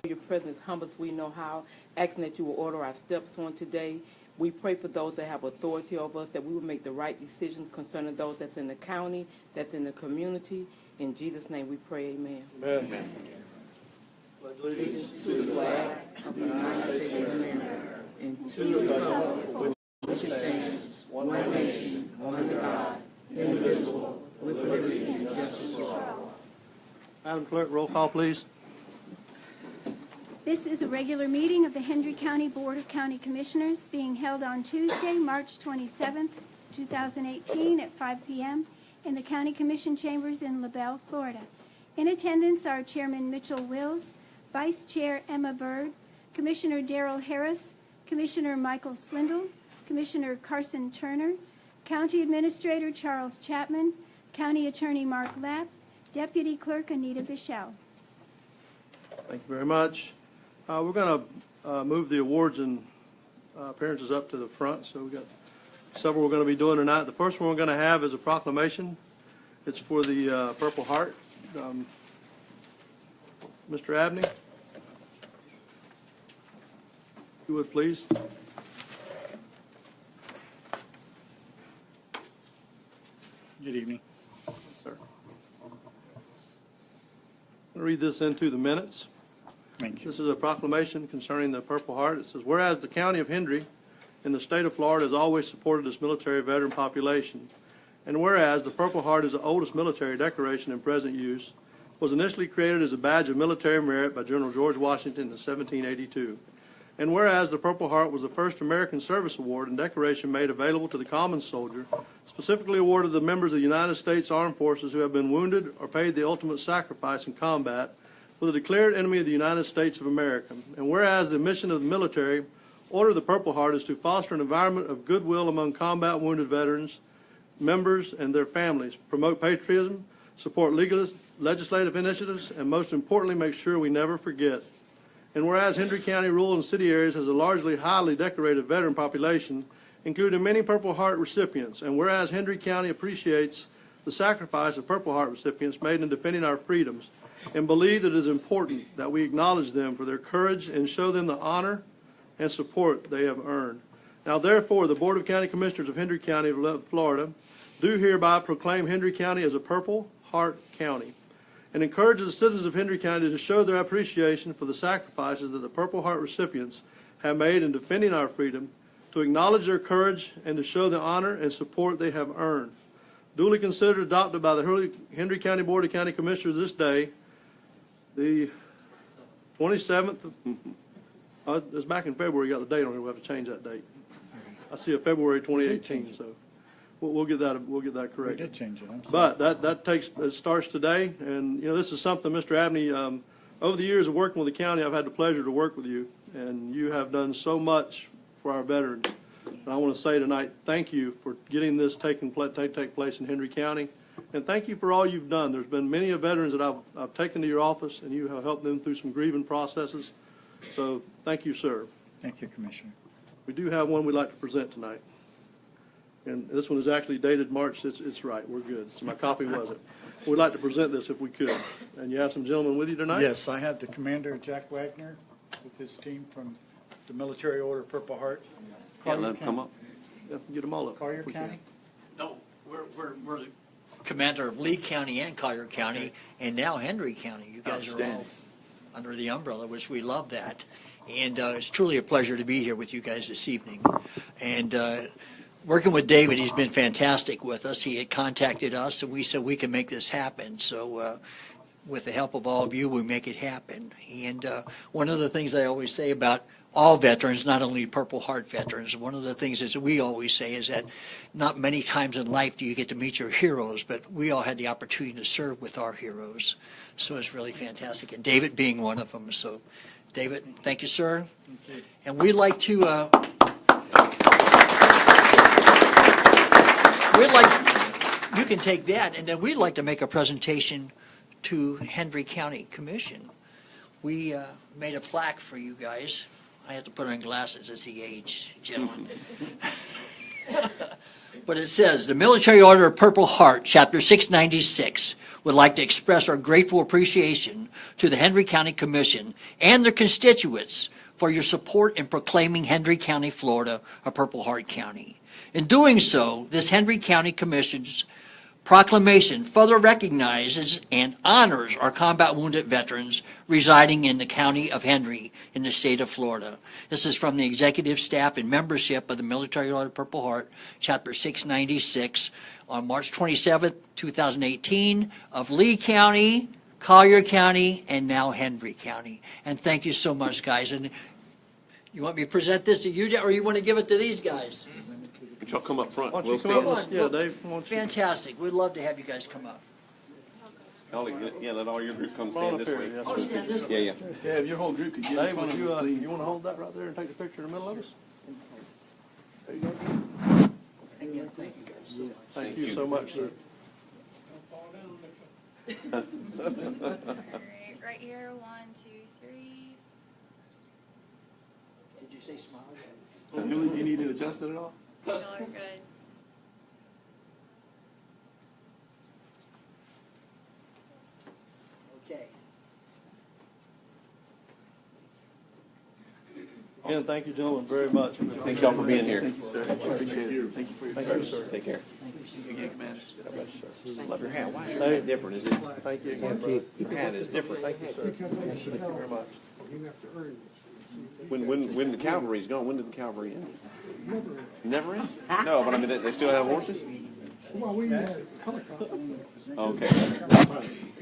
Your presence humble as we know how, asking that you will order our steps on today. We pray for those that have authority over us, that we will make the right decisions concerning those that's in the county, that's in the community. In Jesus' name we pray, amen. Amen. Amen. Pledge allegiance to the flag of the United States of America and to the republic which stands one nation, under God, indivisible, with liberty and justice for all. Madam Clerk, roll call, please. This is a regular meeting of the Hendry County Board of County Commissioners being held on Tuesday, March 27th, 2018 at 5 p.m. in the County Commission Chambers in LaBelle, Florida. In attendance are Chairman Mitchell Wills, Vice Chair Emma Bird, Commissioner Darrell Harris, Commissioner Michael Swindle, Commissioner Carson Turner, County Administrator Charles Chapman, County Attorney Mark Lapp, Deputy Clerk Anita Bichelle. Thank you very much. We're going to move the awards and appearances up to the front. So we've got several we're going to be doing tonight. The first one we're going to have is a proclamation. It's for the Purple Heart. Mr. Abney, if you would please. Good evening. Sir. I'm going to read this into the minutes. Thank you. This is a proclamation concerning the Purple Heart. It says, whereas the County of Hendry in the state of Florida has always supported its military veteran population, and whereas the Purple Heart is the oldest military decoration in present use, was initially created as a badge of military merit by General George Washington in 1782. And whereas the Purple Heart was the first American Service Award and decoration made available to the common soldier, specifically awarded to the members of the United States Armed Forces who have been wounded or paid the ultimate sacrifice in combat with a declared enemy of the United States of America. And whereas the mission of the military Order of the Purple Heart is to foster an environment of goodwill among combat wounded veterans, members, and their families, promote patriotism, support legislative initiatives, and most importantly, make sure we never forget. And whereas Hendry County rural and city areas has a largely highly decorated veteran population, including many Purple Heart recipients, and whereas Hendry County appreciates the sacrifice of Purple Heart recipients made in defending our freedoms, and believe that it is important that we acknowledge them for their courage and show them the honor and support they have earned. Now, therefore, the Board of County Commissioners of Hendry County of Florida do hereby proclaim Hendry County as a Purple Heart County and encourage the citizens of Hendry County to show their appreciation for the sacrifices that the Purple Heart recipients have made in defending our freedom, to acknowledge their courage, and to show the honor and support they have earned. Duly considered, adopted by the Hendry County Board of County Commissioners this day, the 27th. It's back in February. You got the date on here. We'll have to change that date. I see a February 2018, so we'll get that. We'll get that correct. We did change it. But it starts today, and this is something, Mr. Abney. Over the years of working with the county, I've had the pleasure to work with you, and you have done so much for our veterans. And I want to say tonight, thank you for getting this take place in Hendry County, and thank you for all you've done. There's been many veterans that I've taken to your office, and you have helped them through some grieving processes. So thank you, sir. Thank you, Commissioner. We do have one we'd like to present tonight. And this one is actually dated March. It's right. We're good. So my copy wasn't. We'd like to present this if we could. And you have some gentlemen with you tonight? Yes, I have the Commander, Jack Wagner, with his team from the Military Order of Purple Heart. Can't let them come up. Yeah, get them all up. Collier if we County? No, we're the commander of Lee County and Collier County, and now Hendry County. You guys are all under the umbrella, which we love that. And it's truly a pleasure to be here with you guys this evening. And working with David, he's been fantastic with us. He had contacted us, and we said we can make this happen. So with the help of all of you, we make it happen. And one of the things I always say about all veterans, not only Purple Heart veterans, one of the things is we always say is that not many times in life do you get to meet your heroes, but we all had the opportunity to serve with our heroes. So it's really fantastic, and David being one of them. So, David, thank you, sir. Thank you. And we'd like to, you can take that, and then we'd like to make a presentation to Hendry County Commission. We made a plaque for you guys. I have to put on glasses as the age, gentlemen. But it says, the Military Order of Purple Heart, Chapter 696, would like to express our grateful appreciation to the Henry County Commission and their constituents for your support in proclaiming Henry County, Florida, a Purple Heart County. In doing so, this Henry County Commission's proclamation further recognizes and honors our combat wounded veterans residing in the county of Henry in the state of Florida. This is from the executive staff and membership of the Military Order of Purple Heart, Chapter 696, on March 27th, 2018, of Lee County, Collier County, and now Henry County. And thank you so much, guys. And you want me to present this to you, or you want to give it to these guys? Y'all come up front. Why don't you We'll come up? stand. Yeah, Dave, why don't you? Fantastic. We'd love to have you guys come up. Yeah, let all your group come Come on stand up this here, way. yes, Oh, sir. stand this Yeah, way. yeah. Yeah, if your whole group could get in Dave, front would of you, us, please. you want to hold that right there and take a picture in the middle of us? There you go. Again, thank you guys so much. Thank you so much, sir. All right, right here, 1, 2, 3. Did you say smile? Julie, do you need it adjusted at all? No, we're good. Okay. Again, thank you, gentlemen, very much. Thank y'all for being here. Thank you, sir. Appreciate it. Thank you for your Thank you, service. sir. Take care. Again, Commander. Love your hat. Why is Hey. it different? Is it, Thank you again, brother. your hat is different. Thank you, sir. Thank you very much. When the cavalry's gone, when did the cavalry end? Never ends? No, but I mean, they still have horses? Well, we had helicopter. Okay.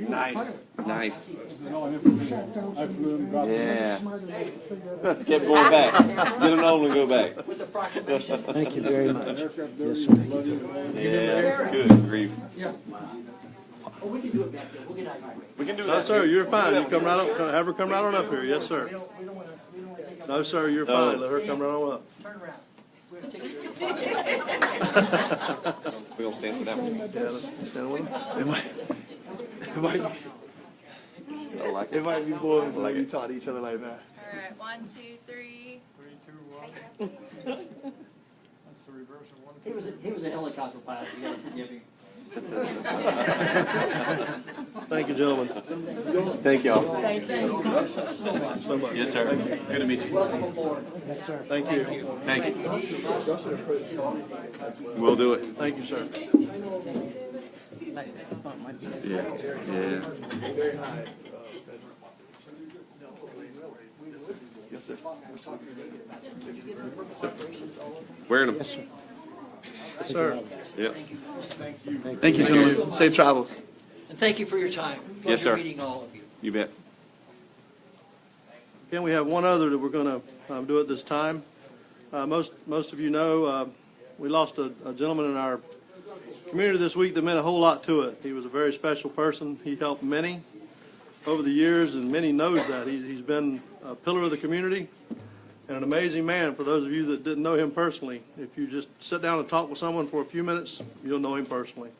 Nice, nice. Yeah. Kept going back. Get an old and go back. With the proclamation. Thank you very much. Yeah, good grief. Oh, we can do it back there. We'll get out of your way. We can do No, that. sir, you're fine. You come right up, have her come right on up here. Yes, sir. No, sir, you're fine. Let her come right on up. Turn around. We're going to take your We're gonna stand for that one. Yeah, let's stand with her. It might, I like it it. might be boys I like like we it. talk to each other like that. All right, 1, 2, 3. He was a helicopter pilot. You got to forgive him. Thank you, gentlemen. Thank y'all. Thank you so much. Yes, sir. Good to meet you. Welcome aboard. Thank you. Thank you. We'll do it. Thank you, sir. Yeah, yeah. Yes, sir. Wearing them. Sir. Yep. Thank you, gentlemen. Safe travels. And thank you for your time. Yes, sir. Pleasure meeting all of you. You bet. Again, we have one other that we're going to do at this time. Most of you know we lost a gentleman in our community this week that meant a whole lot to it. He was a very special person. He helped many over the years, and many knows that. He's been a pillar of the community and an amazing man. For those of you that didn't know him personally, if you just sit down and talk with someone for a few minutes, you'll know him personally.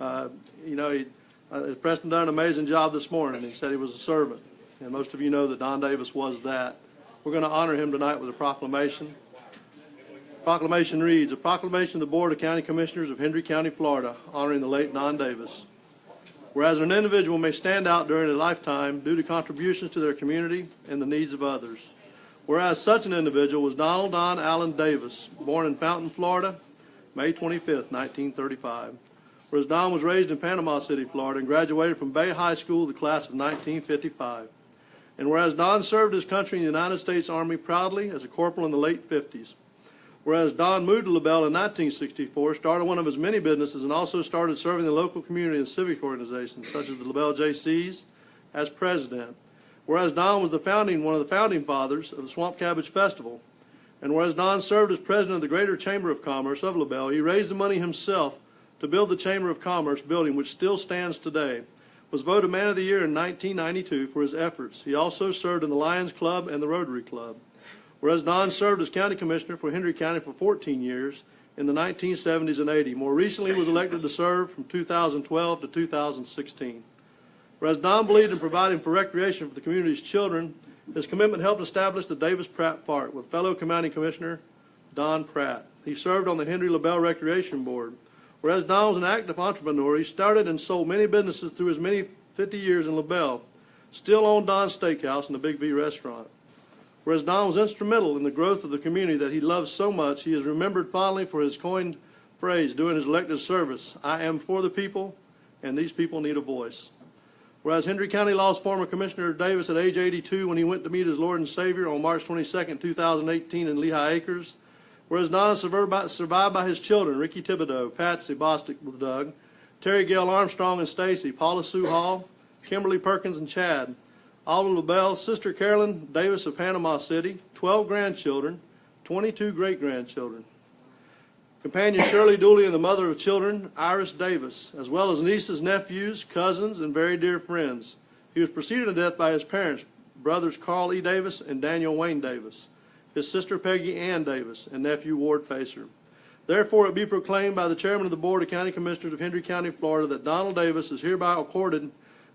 Preston done an amazing job this morning. He said he was a servant, and most of you know that Don Davis was that. We're going to honor him tonight with a proclamation. Proclamation reads, a proclamation of the Board of County Commissioners of Hendry County, Florida, honoring the late Don Davis. Whereas an individual may stand out during a lifetime due to contributions to their community and the needs of others. Whereas such an individual was Donald Don Allen Davis, born in Fountain, Florida, May 25th, 1935. Whereas Don was raised in Panama City, Florida, and graduated from Bay High School, the class of 1955. And whereas Don served his country in the United States Army proudly as a corporal in the late 50s. Whereas Don moved to LaBelle in 1964, started one of his many businesses, and also started serving the local community and civic organizations, such as the LaBelle JCs, as president. Whereas Don was one of the founding fathers of the Swamp Cabbage Festival. And whereas Don served as president of the Greater Chamber of Commerce of LaBelle, he raised the money himself to build the Chamber of Commerce building, which still stands today. Was voted Man of the Year in 1992 for his efforts. He also served in the Lions Club and the Rotary Club. Whereas Don served as county commissioner for Hendry County for 14 years in the 1970s and 80s. More recently, he was elected to serve from 2012 to 2016. Whereas Don believed in providing for recreation for the community's children, his commitment helped establish the Davis Pratt Park with fellow county commissioner Don Pratt. he served on the Henry LaBelle Recreation Board. Whereas Don was an active entrepreneur, he started and sold many businesses through his many 50 years in LaBelle, still owned Don's Steakhouse and the Big V restaurant. Whereas Don was instrumental in the growth of the community that he loves so much, he is remembered fondly for his coined phrase during his elected service, "I am for the people, and these people need a voice." Whereas Hendry County lost former Commissioner Davis at age 82 when he went to meet his Lord and Savior on March 22, 2018 in Lehigh Acres. Whereas Don is survived by his children, Ricky Thibodeau, Patsy Bostic with Doug, Terry Gail Armstrong and Stacy, Paula Sue Hall, Kimberly Perkins and Chad, Alda LaBelle, Sister Carolyn Davis of Panama City, 12 grandchildren, 22 great-grandchildren. Companion Shirley Dooley and the mother of children, Iris Davis, as well as nieces, nephews, cousins, and very dear friends. He was preceded to death by his parents, brothers Carl E. Davis and Daniel Wayne Davis, his sister Peggy Ann Davis, and nephew Ward Facer. Therefore, it be proclaimed by the chairman of the Board of County Commissioners of Hendry County, Florida, that Donald Davis is hereby accorded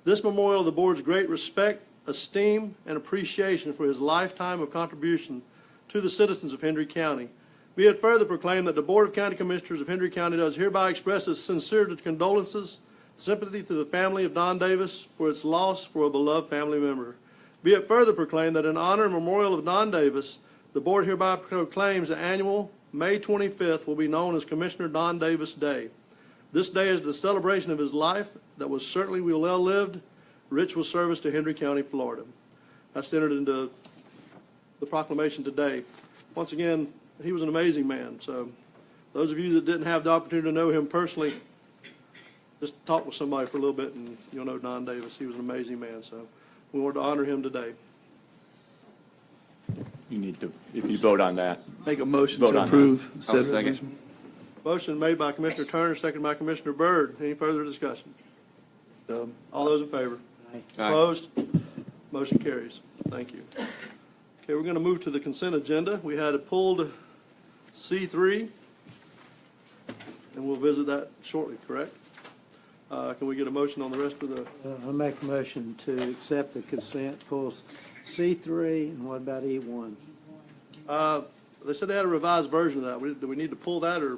this memorial of the board's great respect, esteem, and appreciation for his lifetime of contribution to the citizens of Hendry County. Be it further proclaimed that the Board of County Commissioners of Hendry County does hereby express its sincere condolences, sympathy to the family of Don Davis for its loss for a beloved family member. Be it further proclaimed that in honor and memorial of Don Davis, the board hereby proclaims the annual May 25th will be known as Commissioner Don Davis Day. This day is the celebration of his life that was certainly well-lived, rich with service to Hendry County, Florida. That's entered into the proclamation today. Once again, he was an amazing man. So those of you that didn't have the opportunity to know him personally, just talk with somebody for a little bit and you'll know Don Davis. He was an amazing man. So we wanted to honor him today. You need to, if you vote on that. Make a motion Vote to on approve. that. said I'll second. resolution. Motion made by Commissioner Turner, seconded by Commissioner Byrd. Any further discussion? All those in favor? Aye. Opposed? Motion carries. Thank you. Okay, we're going to move to the consent agenda. We had it pulled C3, and we'll visit that shortly, correct? Can we get a motion on the rest of the? I'll make a motion to accept the consent, pulls C3, and what about E1? They said they had a revised version of that. Do we need to pull that, or?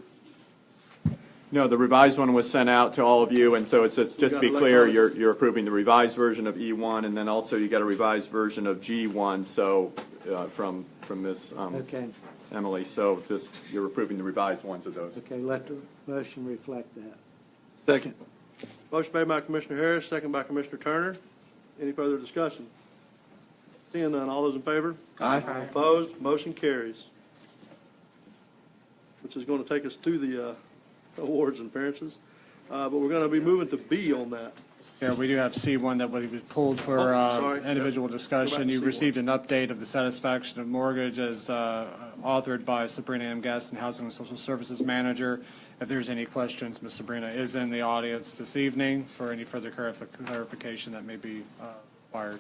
No, the revised one was sent out to all of you, and so it's just to be clear, you're approving the revised version of E1, and then also you got a revised version of G1, so from Ms. Okay, Emily, so just you're approving the revised ones of those. okay, let the motion reflect that. Second. Motion made by Commissioner Harris, second by Commissioner Turner. Any further discussion? Seeing none, all those in favor? Aye. Opposed? Motion carries. Which is going to take us to the awards and appearances. But we're going to be moving to B on that. Yeah, we do have C1 that was pulled for sorry. individual Go back discussion. to You C1. received an update of the satisfaction of mortgage as authored by Sabrina M. Guest, Housing and Social Services Manager. If there's any questions, Ms. Sabrina is in the audience this evening for any further clarification that may be required.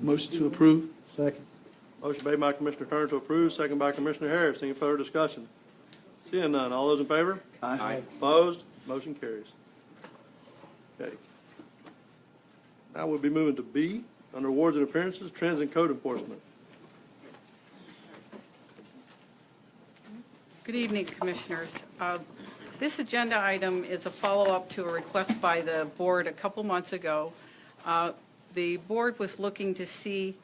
Motion to approve. Second. Motion made by Commissioner Turner to approve, second by Commissioner Harris. Any further discussion? Seeing none, all those in favor? Aye. Opposed? Motion carries. Okay. Now we'll be moving to B, under awards and appearances, trends and code enforcement. Good evening, Commissioners. This agenda item is a follow-up to a request by the board a couple months ago. The board was looking to see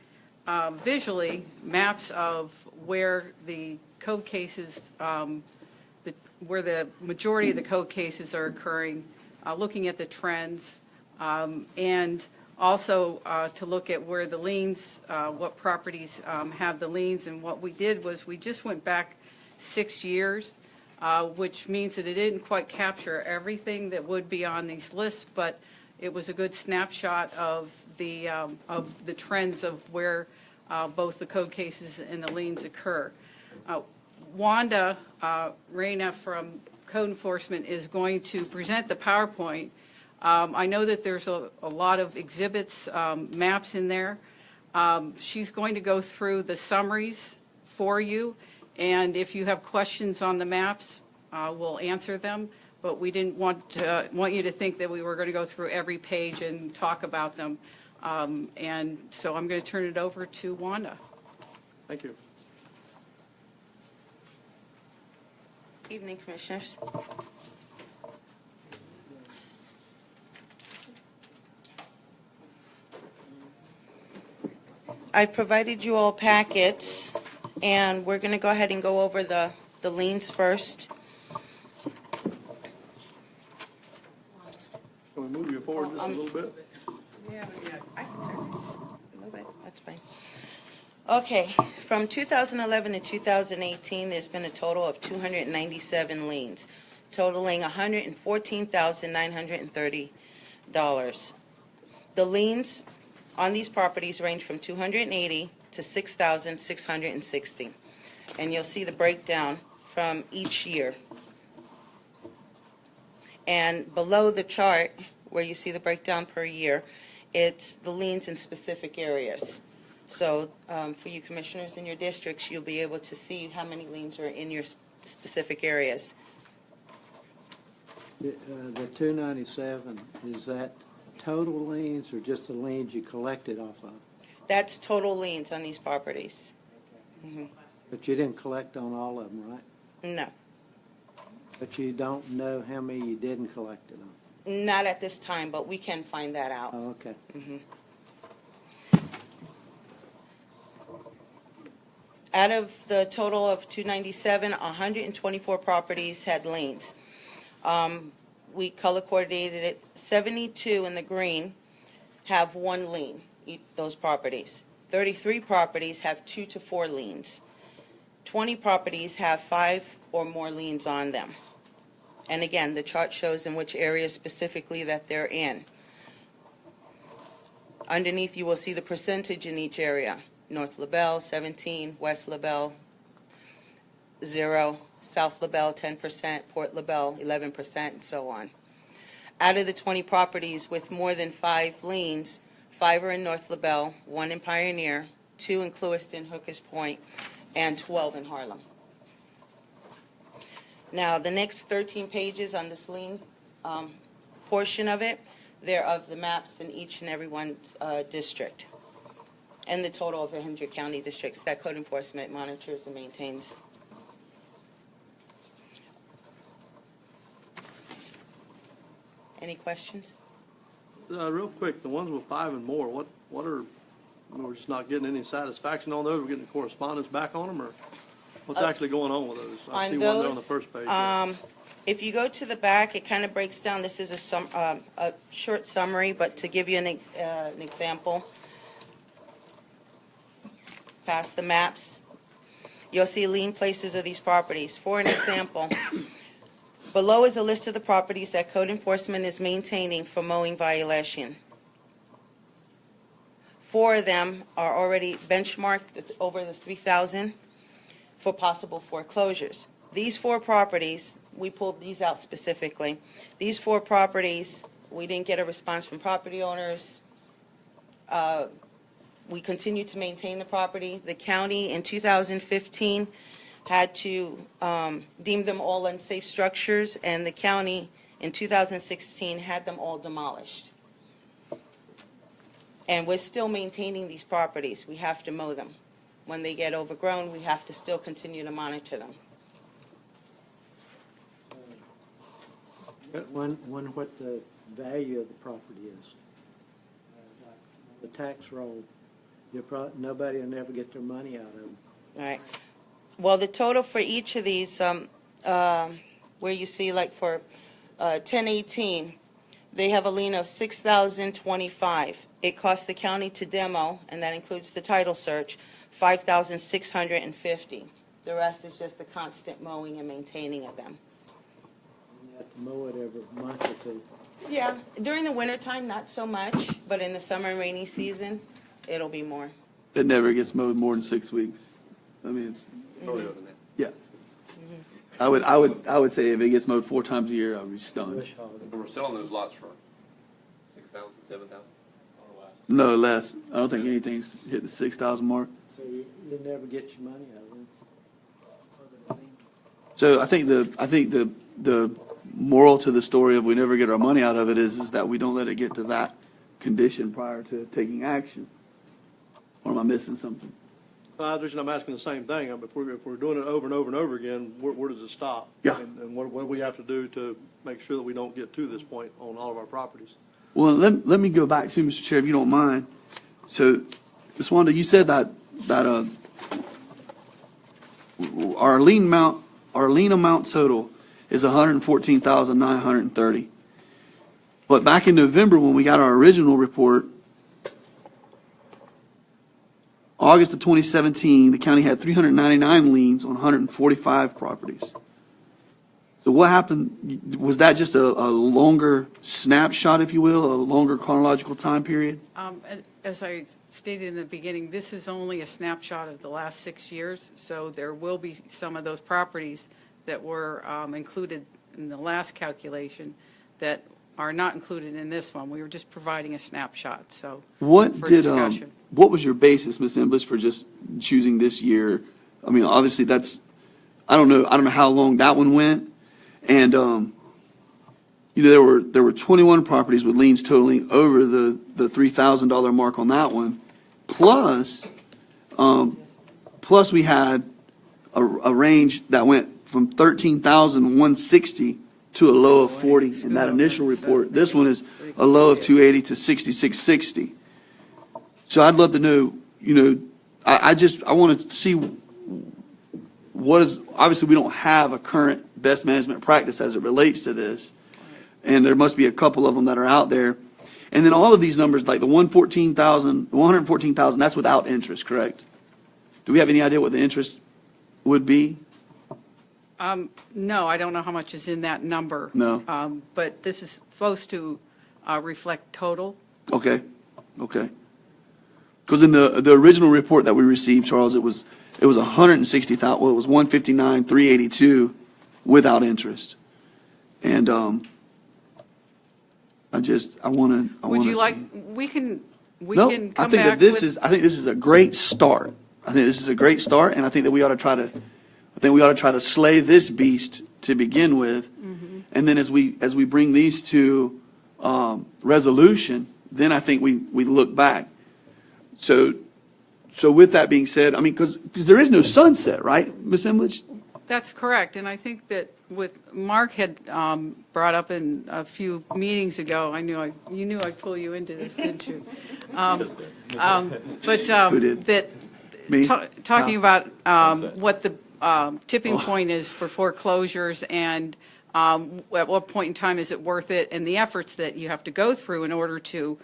visually maps of where the code cases, where the majority of the code cases are occurring, looking at the trends, and also to look at where the liens, what properties have the liens. And what we did was we just went back 6 years, which means that it didn't quite capture everything that would be on these lists, but it was a good snapshot of the trends of where both the code cases and the liens occur. Wanda Reyna from Code Enforcement is going to present the PowerPoint. I know that there's a lot of exhibits, maps in there. She's going to go through the summaries for you, and if you have questions on the maps, we'll answer them. But we didn't want you to think that we were going to go through every page and talk about them. And so I'm going to turn it over to Wanda. Thank you. Evening, Commissioners. I've provided you all packets, and we're going to go ahead and go over the liens first. Can we move you forward just a little bit? Yeah, I can turn it a little bit, that's fine. Okay, from 2011 to 2018, there's been a total of 297 liens, totaling $114,930. The liens on these properties range from $280 to $6,660. And you'll see the breakdown from each year. And below the chart, where you see the breakdown per year, it's the liens in specific areas. So for you commissioners in your districts, you'll be able to see how many liens are in your specific areas. The 297, is that total liens or just the liens you collected off of? That's total liens on these properties. But you didn't collect on all of them, right? No, But you don't know how many you didn't collect it on? not at this time, but we can find that out. Oh, okay. Out of the total of 297, 124 properties had liens. We color coordinated it. 72 in the green have one lien, those properties. 33 properties have 2 to 4 liens. 20 properties have 5 or more liens on them. And again, the chart shows in which areas specifically that they're in. Underneath, you will see the percentage in each area. North LaBelle, 17, West LaBelle, 0, South LaBelle, 10%, Port LaBelle, 11%, and so on. Out of the 20 properties with more than 5 liens, 5 are in North LaBelle, 1 in Pioneer, 2 in Clewiston, Hookers Point, and 12 in Harlem. Now, the next 13 pages on this lien portion of it, they're of the maps in each and every one's district, and the total of 100 county districts that code enforcement monitors and maintains. Any questions? Real quick, the ones with 5 and more, what are, we're just not getting any satisfaction on those? We're getting correspondence back on them, or what's actually going on with those? I see one there on the first page. If you go to the back, it kind of breaks down. This is a short summary, but to give you an example, past the maps, you'll see lien places of these properties. For an example, below is a list of the properties that code enforcement is maintaining for mowing violation. 4 of them are already benchmarked at over the 3,000 for possible foreclosures. These 4 properties, we pulled these out specifically. These 4 properties, we didn't get a response from property owners. We continue to maintain the property. The county in 2015 had to deem them all unsafe structures, and the county in 2016 had them all demolished. And we're still maintaining these properties. We have to mow them. When they get overgrown, we have to still continue to monitor them. One, what the value of the property is. The tax roll, nobody will never get their money out of them. All right. Well, the total for each of these, where you see like for 1018, they have a lien of $6,025. It costs the county to demo, and that includes the title search, $5,650. The rest is just the constant mowing and maintaining of them. You have to mow it every month or 2. Yeah, during the wintertime, not so much, but in the summer and rainy season, it'll be more. It never gets mowed more than 6 weeks. I mean, it's, Earlier than that. yeah. I would say if it gets mowed 4 times a year, I would be stunned. And we're selling those lots for 6,000, 7,000? No, less. I don't think anything's hit the 6,000 mark. So you never get your money out of them. So I think the moral to the story of we never get our money out of it is that we don't let it get to that condition prior to taking action. Or am I missing something? The reason I'm asking the same thing, if we're doing it over and over and over again, where does it stop? Yeah. And what do we have to do to make sure that we don't get to this point on all of our properties? Well, let me go back to, Mr. Chair, if you don't mind. So, Ms. Wanda, you said that our lien amount total is 114,930. But back in November, when we got our original report, August of 2017, the county had 399 liens on 145 properties. So what happened? Was that just a longer snapshot, if you will, a longer chronological time period? As I stated in the beginning, this is only a snapshot of the last 6 years, so there will be some of those properties that were included in the last calculation that are not included in this one. We were just providing a snapshot, so for discussion. What was your basis, Ms. Emblish, for just choosing this year? I mean, obviously that's, I don't know how long that one went. And, you know, there were 21 properties with liens totaling over the $3,000 mark on that one. Plus we had a range that went from 13,160 to a low of 40 in that initial report. This one is a low of 280 to 6660. So I'd love to know, you know, I want to see what is, obviously we don't have a current best management practice as it relates to this. And there must be a couple of them that are out there. And then all of these numbers, like the 114,000, that's without interest, correct? Do we have any idea what the interest would be? No, I don't know how much is in that number. No. But this is supposed to reflect total. Okay. Because in the original report that we received, Charles, it was 160,000. Well, it was 159,382 without interest. And I want to. Would you like? We can come I back. think that this is a great start. I think this is a great start, and I think that we ought to try to. I think we ought to try to slay this beast to begin with, and then as we bring these to resolution, then I think we look back. So with that being said, I mean, because there is no sunset, right, Ms. Emlich? That's correct, and I think that with Mark had brought up in a few meetings ago, you knew I'd pull you into this, didn't you? Talking about what the tipping point is for foreclosures and at what point in time is it worth it, and the efforts that you have to go through in order to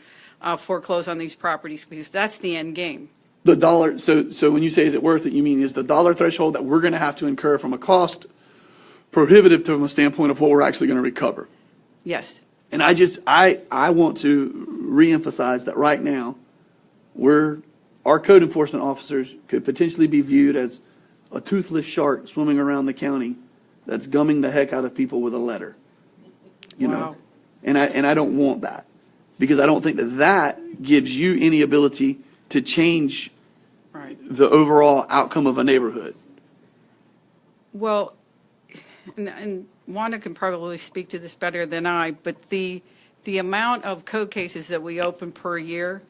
foreclose on these properties, because that's the end game. The dollar, so when you say is it worth it, you mean is the dollar threshold that we're going to have to incur from a cost prohibitive from a standpoint of what we're actually going to recover? Yes. And I want to reemphasize that right now, our code enforcement officers could potentially be viewed as a toothless shark swimming around the county that's gumming the heck out of people with a letter. You know? And I don't want that, because I don't think that gives you any ability to change the overall outcome of a neighborhood. Well, and Wanda can probably speak to this better than I, but the amount of code cases that we open per year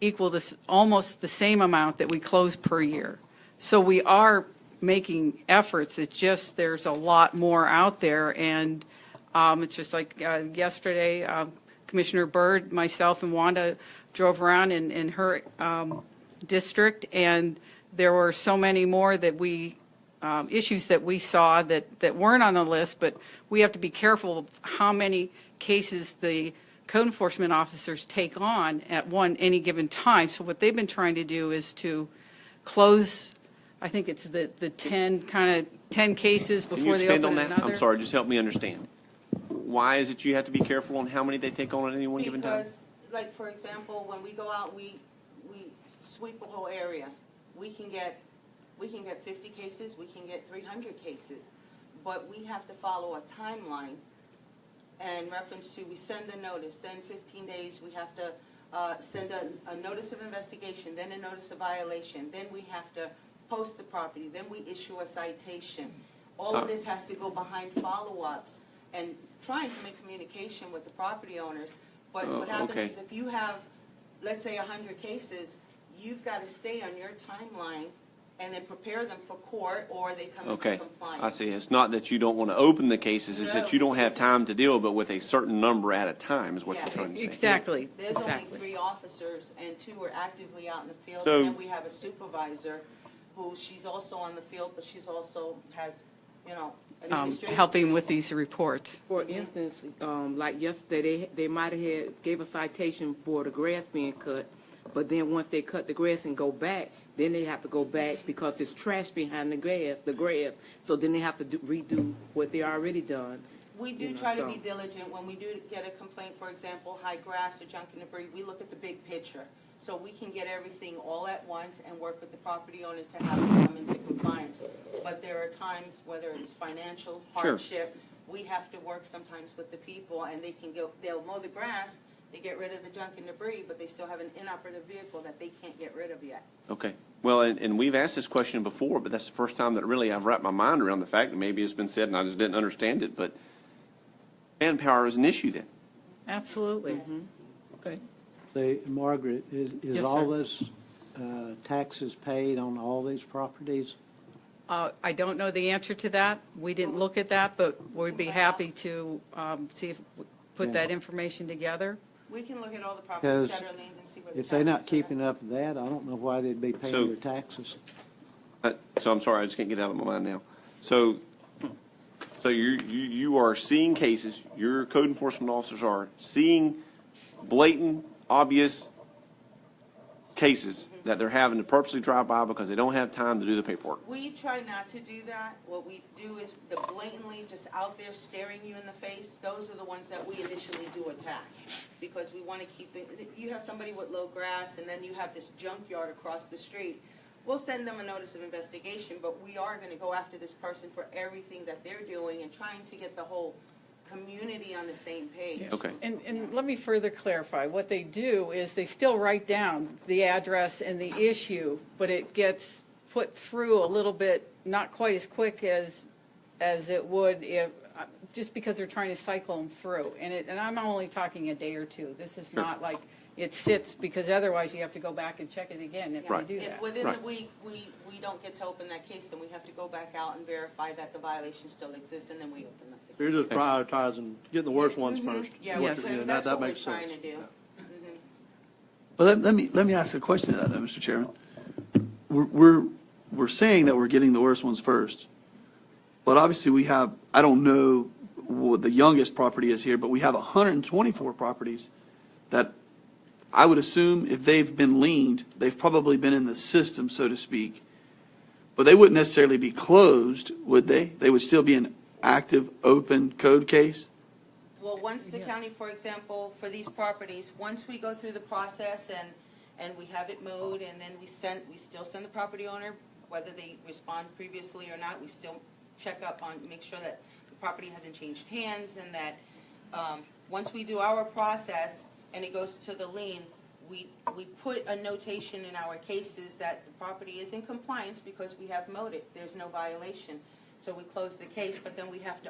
equal this almost the same amount that we close per year. So we are making efforts. It's just there's a lot more out there, and it's just like yesterday, Commissioner Byrd, myself, and Wanda drove around in her district, and there were so many more that we issues that we saw that weren't on the list, but we have to be careful of how many cases the code enforcement officers take on at any given time. So what they've been trying to do is to close, I think it's the 10 cases before they open another. Can you expand on that? I'm sorry, just help me understand. Why is it you have to be careful on how many they take on at any one given time? Because, like, for example, when we go out, we sweep the whole area. We can get 50 cases, we can get 300 cases, but we have to follow a timeline in reference to, we send a notice, then 15 days we have to send a notice of investigation, then a notice of violation, then we have to post the property, then we issue a citation. All of this has to go behind follow-ups and trying to make communication with the property owners. But what happens is if you have, let's say, 100 cases, you've got to stay on your timeline and then prepare them for court, or they come Okay, into compliance. I see. It's not that you don't want to open the cases, it's that you don't have time to deal, but with a certain number at a time is what you're trying to say. Exactly, There's exactly. only 3 officers, and 2 are actively out in the field, So- and then we have a supervisor who, she's also on the field, but she's also has, administrative Helping with duties. these reports. For instance, like yesterday, they might have gave a citation for the grass being cut, but then once they cut the grass and go back, then they have to go back because there's trash behind the grass. So then they have to redo what they already done. We do You know, try to so- be diligent. When we do get a complaint, for example, high grass or junk and debris, we look at the big picture. So we can get everything all at once and work with the property owner to have it come into compliance. But there are times, whether it's financial Sure. hardship, we have to work sometimes with the people, and they'll mow the grass, they get rid of the junk and debris, but they still have an inoperative vehicle that they can't get rid of yet. Okay. Well, and we've asked this question before, but that's the first time that really I've wrapped my mind around the fact, and maybe it's been said and I just didn't understand it, but manpower is an issue then. Absolutely. Okay. Say, Margaret, is Yes, all sir. this taxes paid on all these properties? I don't know the answer to that. We didn't look at that, but we'd be happy to see if we put Yeah. that information together. We can look at all the properties Because that are liened and see what the if they're not taxes are. keeping up with that, I don't know why they'd be paying So- their taxes. So I'm sorry, I just can't get it out of my mind now. So you are seeing cases, your code enforcement officers are seeing blatant, obvious cases that they're having to purposely drive by because they don't have time to do the paperwork. We try not to do that. What we do is the blatantly just out there staring you in the face, those are the ones that we initially do attack. Because we want to keep you have somebody with low grass and then you have this junkyard across the street. We'll send them a notice of investigation, but we are going to go after this person for everything that they're doing and trying to get the whole community on the same page. Okay. And let me further clarify. What they do is they still write down the address and the issue, but it gets put through a little bit, not quite as quick as it would if, just because they're trying to cycle them through. And I'm only talking a day or two. This is Sure. not like it sits, because otherwise you have to go back and check it again if Right. you do that. If within Right. the week, we don't get to open that case, then we have to go back out and verify that the violation still exists, and then we open up the case. You're just prioritizing, getting the worst ones first. Yeah, What Yes. you're doing. that's That what we're makes trying sense. to do. Well, let me ask a question to that, though, Mr. Chairman. We're saying that we're getting the worst ones first, but obviously we have, I don't know what the youngest property is here, but we have 124 properties that I would assume if they've been liened, they've probably been in the system, so to speak. But they wouldn't necessarily be closed, would they? They would still be an active, open code case? Well, once the county, for example, for these properties, once we go through the process and we have it mowed, and then we still send the property owner, whether they respond previously or not, we still check up on, make sure that the property hasn't changed hands, and that, once we do our process and it goes to the lien, we put a notation in our cases that the property is in compliance because we have mowed it, there's no violation. So we close the case, but then we have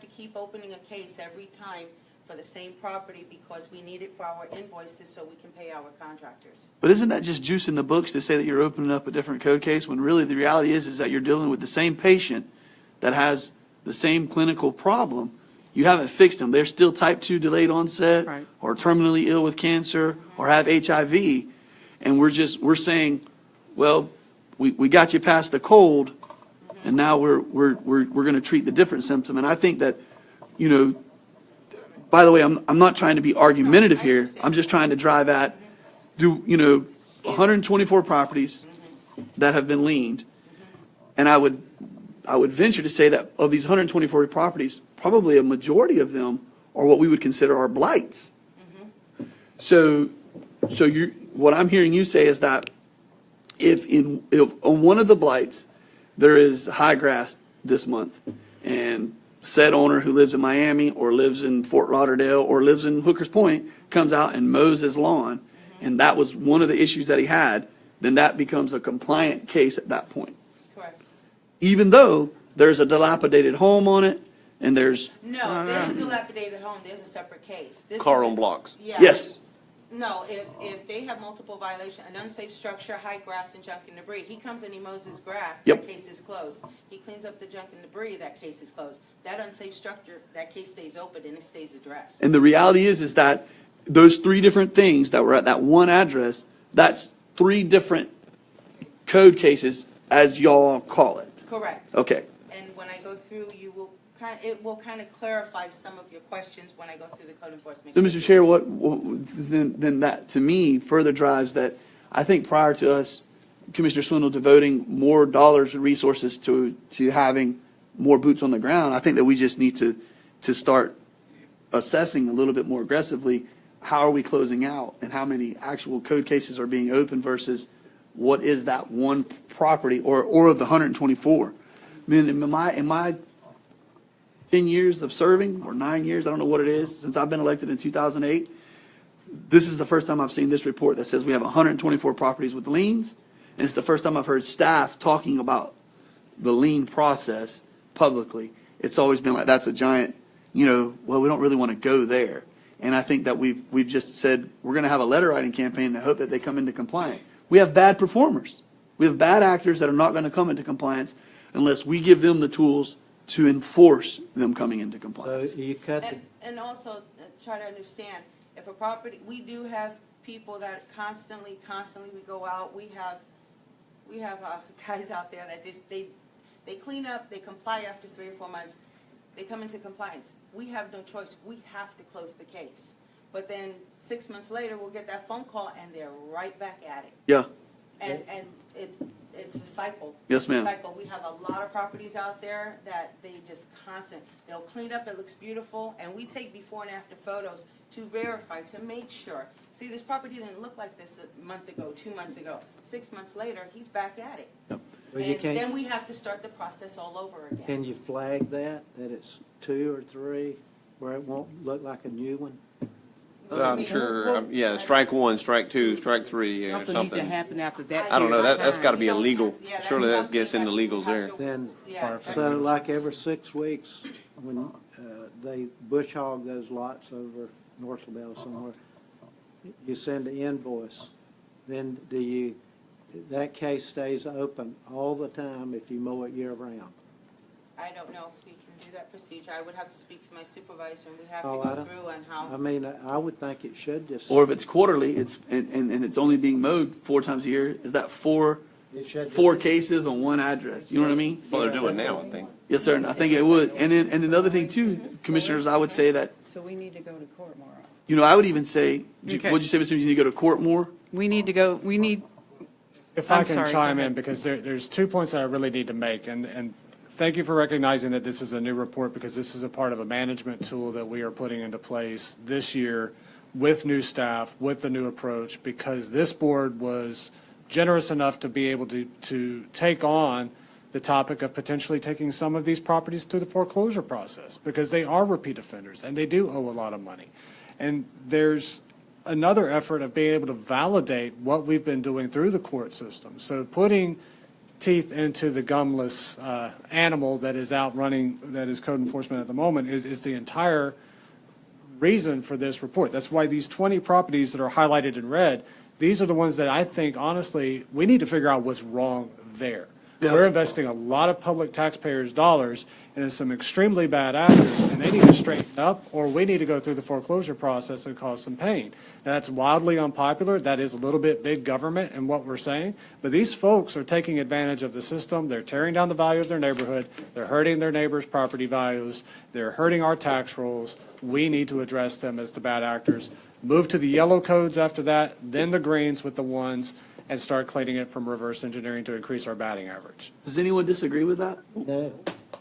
to keep opening a case every time for the same property because we need it for our invoices so we can pay our contractors. But isn't that just juicing the books to say that you're opening up a different code case, when really the reality is that you're dealing with the same patient that has the same clinical problem? You haven't fixed them. They're still type 2 delayed onset, Right. or terminally ill with cancer, or have HIV. And we're saying, well, we got you past the cold, and now we're going to treat the different symptom. And I think that, by the way, I'm not trying to be argumentative here. I'm just trying to drive at, 124 properties that have been liened. And I would venture to say that of these 124 properties, probably a majority of them are what we would consider our blights. So what I'm hearing you say is that if on one of the blights there is high grass this month, and said owner who lives in Miami or lives in Fort Lauderdale or lives in Hookers Point comes out and mows his lawn, and that was one of the issues that he had, then that becomes a compliant case at that point. Correct. Even though there's a dilapidated home on it, and there's, No, there's a dilapidated home, there's a separate case. This Car is on blocks. Yeah. yes, No, if they have multiple violations, an unsafe structure, high grass and junk and debris, he comes and he mows his grass, Yep. that case is closed. He cleans up the junk and debris, that case is closed. That unsafe structure, that case stays open and it stays addressed. And the reality is that those three different things that were at that one address, that's three different code cases, as y'all call it. Correct. Okay. And when I go through, it will kind of clarify some of your questions when I go through the code enforcement. So, Mr. Chair, then that, to me, further drives that I think prior to us, Commissioner Swindle devoting more dollars and resources to having more boots on the ground, I think that we just need to start assessing a little bit more aggressively, how are we closing out and how many actual code cases are being opened versus what is that one property or of the 124. I mean, in my 10 years of serving, or 9 years, I don't know what it is, since I've been elected in 2008, this is the first time I've seen this report that says we have 124 properties with liens, and it's the first time I've heard staff talking about the lien process publicly. It's always been like, that's a giant, well, we don't really want to go there. And I think that we've just said we're going to have a letter writing campaign and hope that they come into compliance. We have bad performers. We have bad actors that are not going to come into compliance unless we give them the tools to enforce them coming into compliance. So you cut the, And also, try to understand, if a property, we do have people that constantly, we go out, we have guys out there that just, they clean up, they comply after 3 or 4 months, they come into compliance. We have no choice, we have to close the case. But then 6 months later, we'll get that phone call and they're right back at it. Yeah. And it's a cycle. Yes, ma'am. It's a cycle. We have a lot of properties out there that they just they'll clean up, it looks beautiful, and we take before and after photos to verify, to make sure. See, this property didn't look like this a month ago, 2 months ago. 6 months later, he's back at it. Yep. Well, you And can't- then we have to start the process all over again. can you flag that it's 2 or 3, where it won't look like a new one? I'm sure, yeah, strike 1, strike 2, strike 3, or Something needs to something. happen after that. I don't know, period of that's time. got to be illegal. Yeah, that's Surely that something gets into that we legals have there. to- Then, Yeah. so like every 6 weeks, when they bush hog those lots over North LaBelle somewhere, you send an invoice. Then that case stays open all the time if you mow it year round? I don't know if we can do that procedure. I would have to speak to my supervisor, and we have to Oh, go through on how. I mean, I would think it should just. Or if it's quarterly, and it's only being mowed 4 times a year, is that four It should cases on one address? You know what I mean? Well, they're doing now, I think. Yes, sir, and I think it would. And then another thing too, Commissioners, I would say that, So we need to go to court more. I would even say, Okay. what'd you say, Mr. You need to go to court more? We need, If I I'm can sorry, chime go in, ahead. because there's 2 points that I really need to make, and thank you for recognizing that this is a new report, because this is a part of a management tool that we are putting into place this year with new staff, with the new approach, because this board was generous enough to be able to take on the topic of potentially taking some of these properties to the foreclosure process, because they are repeat offenders, and they do owe a lot of money. And there's another effort of being able to validate what we've been doing through the court system. So putting teeth into the gumless animal that is out running, that is code enforcement at the moment, is the entire reason for this report. That's why these 20 properties that are highlighted in red, these are the ones that I think, honestly, we need to figure out what's wrong there. Yeah. We're investing a lot of public taxpayers' dollars into some extremely bad actors, and they need to straighten up, or we need to go through the foreclosure process and cause some pain. Now, that's wildly unpopular. That is a little bit big government in what we're saying. But these folks are taking advantage of the system. They're tearing down the value of their neighborhood. They're hurting their neighbors' property values. They're hurting our tax rolls. We need to address them as the bad actors. Move to the yellow codes after that, then the greens with the ones, and start cleaning it from reverse engineering to increase our batting average. Does anyone disagree with that? No,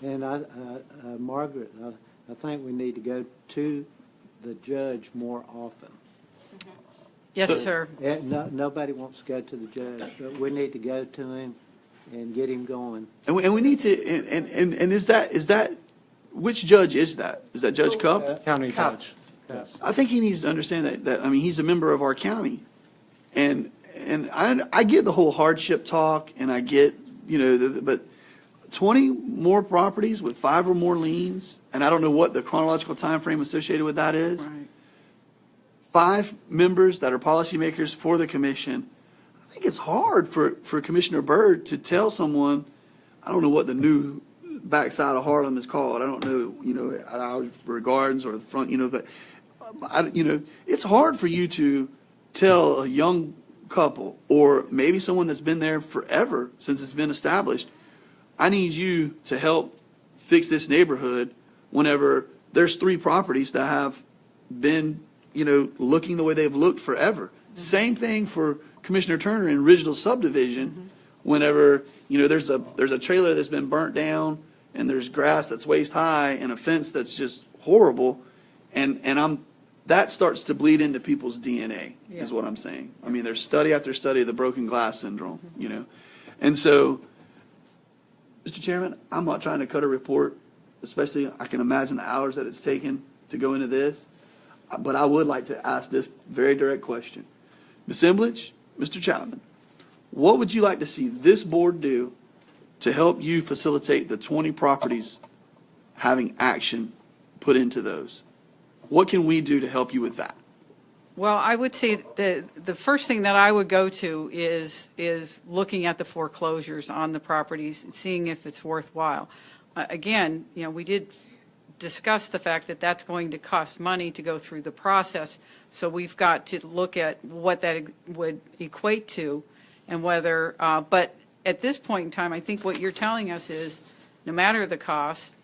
and Margaret, I think we need to go to the judge more often. yes, So- sir. Nobody wants to go to the judge, but we need to go to him and get him going. And we need to, and is that, which judge is that? Is that Judge Cuff? County Cup. judge, yes. I think he needs to understand that I mean, he's a member of our county. And I get the whole hardship talk, and I get, but 20 more properties with 5 or more liens, and I don't know what the chronological time frame associated with that is. Right. 5 members that are policymakers for the commission, I think it's hard for Commissioner Byrd to tell someone, I don't know what the new backside of Harlem is called. I don't know, our gardens or the front, but it's hard for you to tell a young couple or maybe someone that's been there forever since it's been established, I need you to help fix this neighborhood whenever there's 3 properties that have been, looking the way they've looked forever. Mm-hmm. Same thing for Commissioner Turner in Original Subdivision. Mm-hmm. Whenever, there's a trailer that's been burnt down and there's grass that's waist high and a fence that's just horrible, and that starts to bleed into people's DNA, is what I'm saying. I mean, there's study after study of the broken glass syndrome, And so, Mr. Chairman, I'm not trying to cut a report, especially I can imagine the hours that it's taken to go into this, but I would like to ask this very direct question. Ms. Emblich, Mr. Chapman, what would you like to see this board do to help you facilitate the 20 properties having action put into those? What can we do to help you with that? Well, I would say the first thing that I would go to is looking at the foreclosures on the properties and seeing if it's worthwhile. Again, we did discuss the fact that that's going to cost money to go through the process, so we've got to look at what that would equate to and whether, but at this point in time, I think what you're telling us is no matter the cost,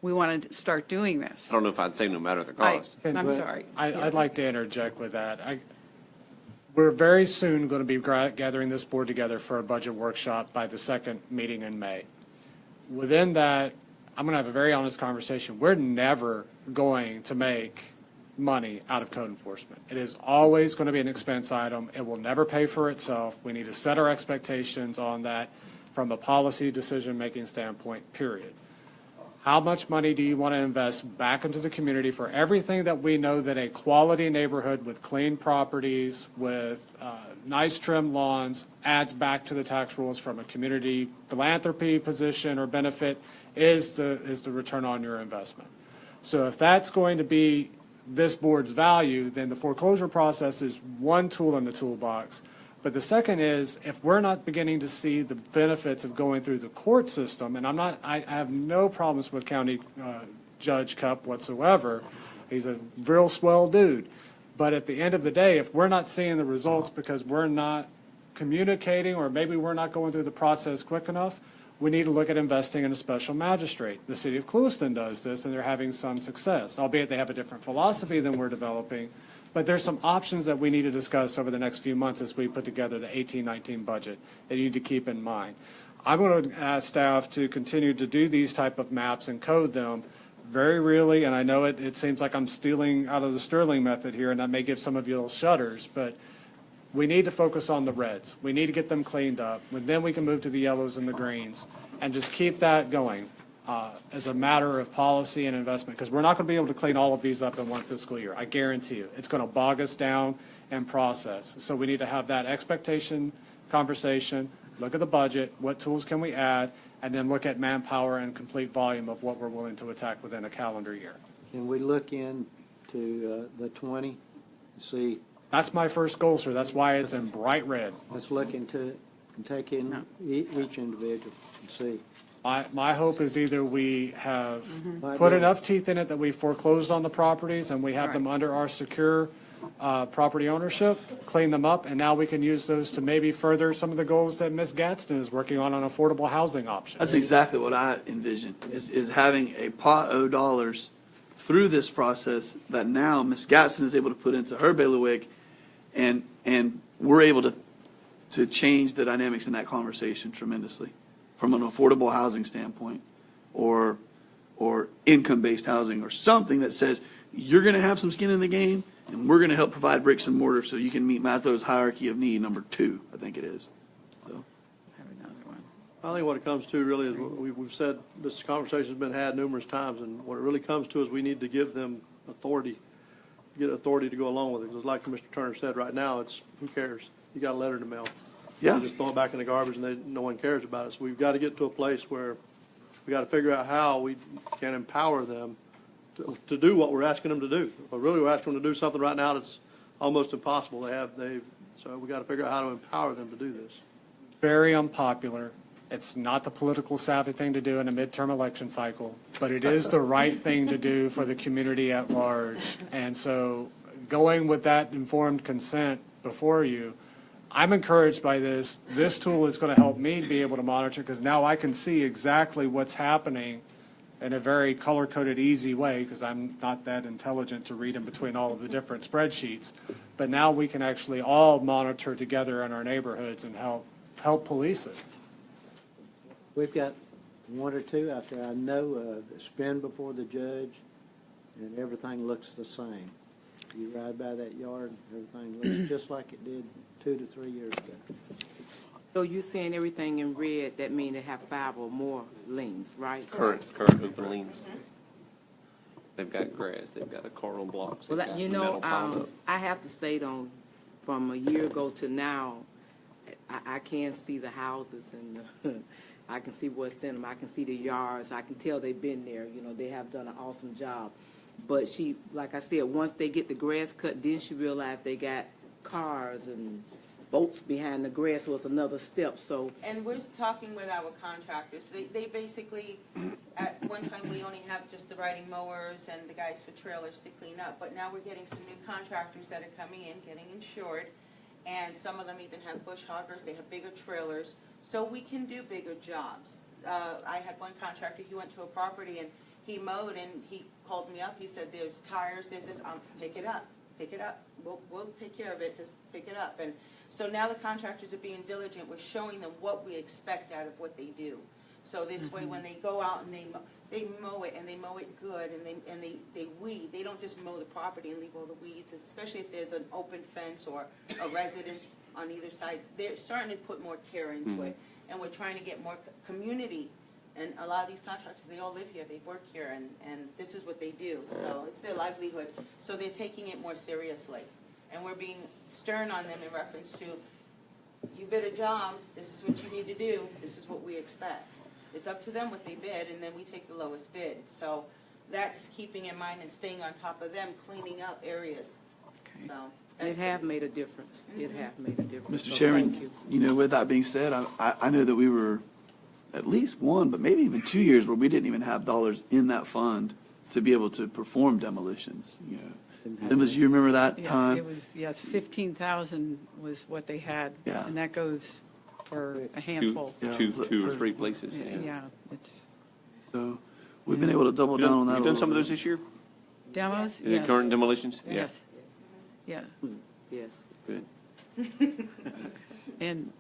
we want to start doing this. I don't know if I'd say no matter the cost. I'm sorry. I'd like to interject with that. We're very soon going to be gathering this board together for a budget workshop by the second meeting in May. Within that, I'm going to have a very honest conversation. We're never going to make money out of code enforcement. It is always going to be an expense item. It will never pay for itself. We need to set our expectations on that from a policy decision-making standpoint, period. How much money do you want to invest back into the community for everything that we know that a quality neighborhood with clean properties, with nice trim lawns, adds back to the tax rules from a community philanthropy position or benefit is the return on your investment. So if that's going to be this board's value, then the foreclosure process is one tool in the toolbox. But the second is, if we're not beginning to see the benefits of going through the court system, and I have no problems with County Judge Cup whatsoever. He's a real swell dude. But at the end of the day, if we're not seeing the results because we're not communicating or maybe we're not going through the process quick enough, we need to look at investing in a special magistrate. The city of Clewiston does this, and they're having some success, albeit they have a different philosophy than we're developing. But there's some options that we need to discuss over the next few months as we put together the 18-19 budget that you need to keep in mind. I'm going to ask staff to continue to do these type of maps and code them very really, and I know it seems like I'm stealing out of the Sterling method here, and that may give some of you little shudders, but we need to focus on the reds. We need to get them cleaned up. Then we can move to the yellows and the greens and just keep that going as a matter of policy and investment, because we're not going to be able to clean all of these up in one fiscal year. I guarantee you. It's going to bog us down and process. So we need to have that expectation conversation, look at the budget, what tools can we add, and then look at manpower and complete volume of what we're willing to attack within a calendar year. Can we look into the 20 and see? That's my first goal, sir. That's why it's in bright red. Let's look into it and take in each individual and see. My hope is either we have put enough teeth in it that we foreclosed on the properties and we have them under our secure property ownership, clean them up, and now we can use those to maybe further some of the goals that Ms. Gadsden is working on affordable housing options. That's exactly what I envision, is having a pot of dollars through this process that now Ms. Gadsden is able to put into her bailiwick, and we're able to change the dynamics in that conversation tremendously from an affordable housing standpoint or income-based housing or something that says you're going to have some skin in the game and we're going to help provide bricks and mortar so you can meet Maslow's hierarchy of need, number 2, I think it is. So. I think what it comes to really is we've said this conversation's been had numerous times, and what it really comes to is we need to give them authority, get authority to go along with it. Because like Mr. Turner said, right now it's who cares? You got a letter in the mail. Yeah. You just throw it back in the garbage and no one cares about it. So we've got to get to a place where we got to figure out how we can empower them to do what we're asking them to do. But really, we're asking them to do something right now that's almost impossible. So we got to figure out how to empower them to do this. Very unpopular. It's not the political savvy thing to do in a midterm election cycle, but it is the right thing to do for the community at large. And so going with that informed consent before you, I'm encouraged by this. This tool is going to help me be able to monitor, because now I can see exactly what's happening in a very color-coded, easy way, because I'm not that intelligent to read in between all of the different spreadsheets. But now we can actually all monitor together in our neighborhoods and help police it. We've got one or two out there I know that spin before the judge, and everything looks the same. You ride by that yard, everything looks just like it did 2 to 3 years ago. So you're saying everything in red, that means they have 5 or more liens, right? Current open liens. They've got grass, they've got a car on blocks, they've Well, got you metal know, piled up. I have to say though, from a year ago to now, I can see the houses and I can see what's in them. I can see the yards. I can tell they've been there. You know, they have done an awesome job. But she, like I said, once they get the grass cut, then she realized they got cars and boats behind the grass was another step. So, And we're talking with our contractors. They basically, at one time, we only have just the riding mowers and the guys for trailers to clean up. But now we're getting some new contractors that are coming in, getting insured. And some of them even have bush hoggers. They have bigger trailers. So we can do bigger jobs. I had one contractor, he went to a property and he mowed and he called me up. He said, there's tires, there's this, pick it up. We'll take care of it, just pick it up. And so now the contractors are being diligent. We're showing them what we expect out of what they do. So this way, when they go out and they mow it and they mow it good and they weed. They don't just mow the property and leave all the weeds, especially if there's an open fence or a residence on either side. They're starting to put more care into it, and we're trying to get more community. And a lot of these contractors, they all live here, they work here, and this is what they do. So it's their livelihood. So they're taking it more seriously. And we're being stern on them in reference to, you bid a job, this is what you need to do, this is what we expect. It's up to them what they bid, and then we take the lowest bid. So that's keeping in mind and staying on top of them, cleaning up areas. okay. So It have made a difference. It have made a difference. Mr. So Chairman, thank you. you know, with that being said, I know that we were at least 1, but maybe even 2 years where we didn't even have dollars in that fund to be able to perform demolitions, you know. And you remember that Yeah, time? it was, yes, 15,000 was what they had. Yeah. And that goes for a handful. Two or three places. Yeah, it's So we've been able to double down on that. You've done some of those this year? demos, The yes. current demolitions? Yeah. Yes. Yeah, Yes. Good. and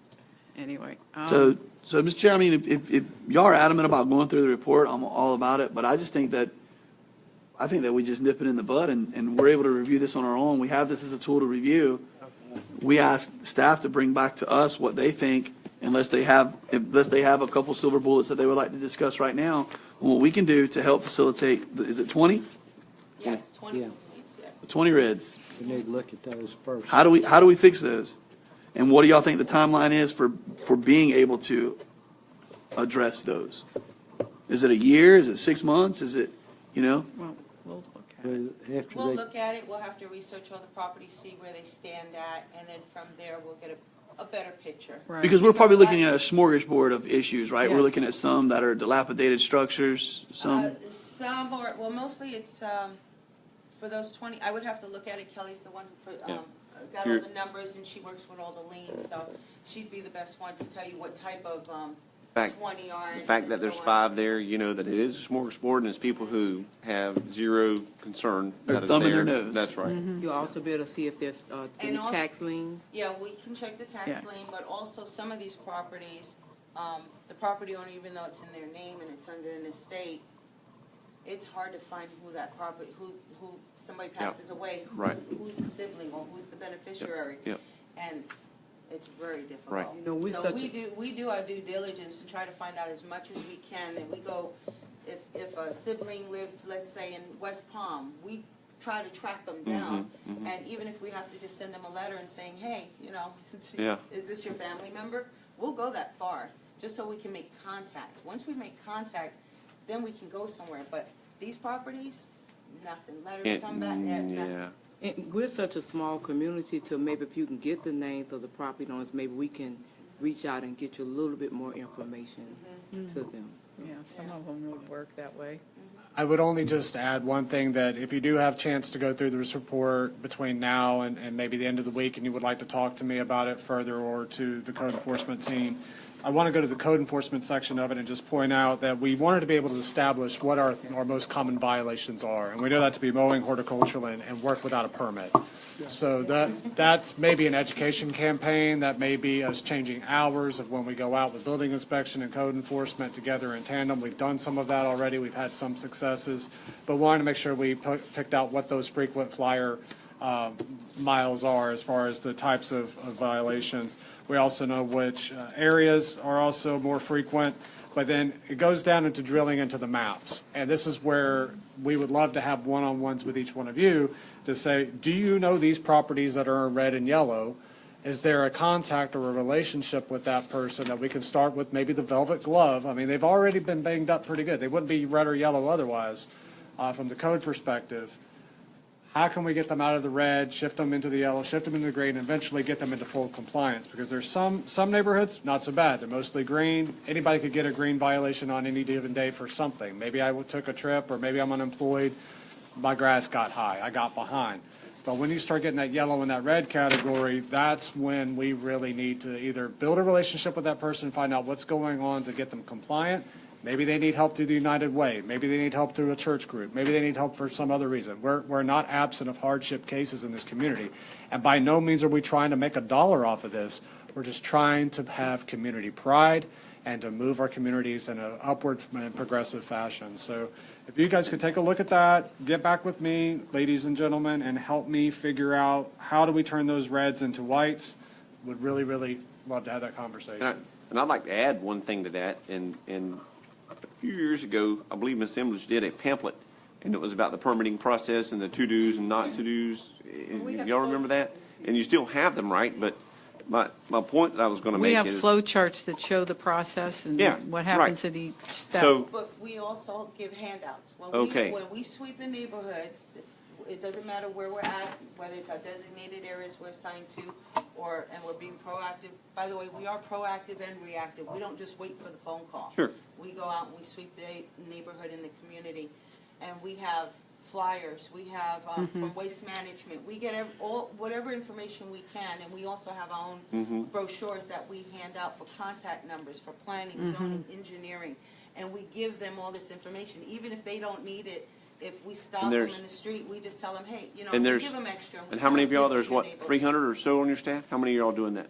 anyway. So, Mr. Chair, I mean, if y'all are adamant about going through the report, I'm all about it, but I think that we just nip it in the bud and we're able to review this on our own. We have this as a tool to review. We ask staff to bring back to us what they think, unless they have a couple silver bullets that they would like to discuss right now, on what we can do to help facilitate, is it 20? yes, 20 Yeah. weeks, yes. 20 reds. We need to look at those first. How do we fix those? And what do y'all think the timeline is for being able to address those? Is it a year? Is it 6 months? Is it, you know? Well, we'll look at it. After We'll they, look at it, we'll have to research all the properties, see where they stand at, and then from there, we'll get a better picture. Right. Because we're probably looking at a smorgasbord of issues, right? We're Yes. looking at some that are dilapidated structures, some. Some are, well, mostly it's, for those 20, I would have to look at it. Kelly's the one who Yeah. got all You're- the numbers, and she works with all the liens, so she'd be the best one to tell you what type of Fact- 20 are. The fact that and there's so on. 5 there, you know that it is a smorgasbord, and it's people who have zero concern They're that it's thumbing their there. nose. That's right. You'll also be able to see if there's any And also- tax liens. Yeah, we can check the tax Yes. lien, but also some of these properties, the property owner, even though it's in their name and it's under an estate, it's hard to find who that property, who somebody passes away, Right. who's the sibling or who's the beneficiary. Yep. And it's very difficult. Right. You know, we're So such we do our due diligence and try to find out as much as we can, and we go, if a sibling lived, let's say, in West Palm, we try to track them down. And even if we have to just send them a letter and saying, hey, you know, Yeah. is this your family member? We'll go that far, just so we can make contact. Once we make contact, then we can go somewhere. But these properties, Nothing. Letters come back, nothing. Yeah. And we're such a small community to maybe if you can get the names of the property owners, maybe we can reach out and get you a little bit more information to them. Yeah, some of them would work that way. I would only just add one thing, that if you do have a chance to go through this report between now and maybe the end of the week, and you would like to talk to me about it further or to the code enforcement team, I want to go to the code enforcement section of it and just point out that we wanted to be able to establish what our most common violations are. And we know that to be mowing, horticultural, and work without a permit. So that's maybe an education campaign. That may be us changing hours of when we go out with building inspection and code enforcement together in tandem. We've done some of that already. We've had some successes. But wanted to make sure we picked out what those frequent flyer miles are as far as the types of violations. We also know which areas are also more frequent, but then it goes down into drilling into the maps. And this is where we would love to have one-on-ones with each one of you to say, do you know these properties that are in red and yellow? Is there a contact or a relationship with that person that we can start with maybe the velvet glove? I mean, they've already been banged up pretty good. They wouldn't be red or yellow otherwise from the code perspective. How can we get them out of the red, shift them into the yellow, shift them into the green, and eventually get them into full compliance? Because there's some neighborhoods, not so bad. They're mostly green. Anybody could get a green violation on any given day for something. Maybe I took a trip, or maybe I'm unemployed. My grass got high. I got behind. But when you start getting that yellow and that red category, that's when we really need to either build a relationship with that person, find out what's going on to get them compliant. Maybe they need help through the United Way. Maybe they need help through a church group. Maybe they need help for some other reason. We're not absent of hardship cases in this community. And by no means are we trying to make a dollar off of this. We're just trying to have community pride and to move our communities in an upward and progressive fashion. So if you guys could take a look at that, get back with me, ladies and gentlemen, and help me figure out how do we turn those reds into whites. Would really, really love to have that conversation. And I'd like to add one thing to that. And a few years ago, I believe Ms. Simblage did a pamphlet, and it was about the permitting process and the to-dos and not to-dos. Y'all remember that? And you still have them, right? But my point that I was going to make is... We have flow charts that show the process and what happens at each step. So, But we also give handouts. When we sweep in neighborhoods, it doesn't matter where we're at, whether it's our designated areas we're assigned to, and we're being proactive. By the way, we are proactive and reactive. We don't just wait for the phone call. Sure. We go out and we sweep the neighborhood and the community, and we have flyers. We have from waste management. We get whatever information we can, and we also have our own brochures that we hand out for contact numbers for planning, zoning, engineering, and we give them all this information, even if they don't need it. If we stop them in the street, we just tell them, hey, we give them extra. And how many of y'all, there's what, 300 or so on your staff? How many of y'all doing that?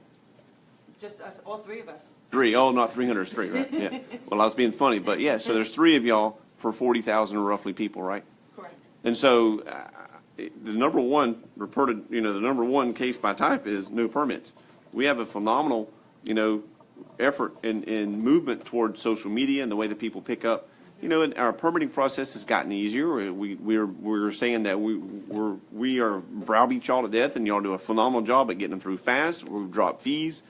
Just us, all three of us. 3. Oh, not 300, it's 3, right? Yeah. Well, I was being funny, but yeah, so there's 3 of y'all for 40,000 roughly people, right? Correct. And so the number one reported, the number one case by type is no permits. We have a phenomenal, effort and movement towards social media and the way that people pick up. And our permitting process has gotten easier. We're saying that we are browbeat y'all to death, and y'all do a phenomenal job at getting them through fast. We've dropped fees,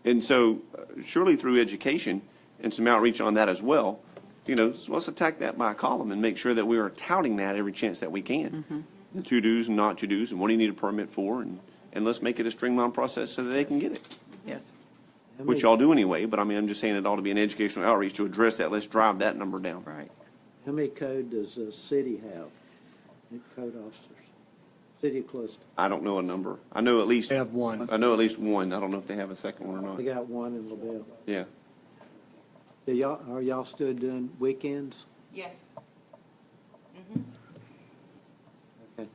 and so surely through education and some outreach on that as well. So let's attack that by a column and make sure that we are touting that every chance that we can. The to-dos and not to-dos, and what do you need a permit for, and let's make it a streamlined process so that they can get it. Yes. Which y'all do anyway, but I'm just saying it ought to be an educational outreach to address that. Let's drive that number down. Right. How many code does the city have? Code officers? City of Cluster? I don't know a number. I know at least. They have one. I know at least one. I don't know if they have a second one or not. They got one in LaBelle. Yeah. Are y'all still doing weekends? Yes. Okay.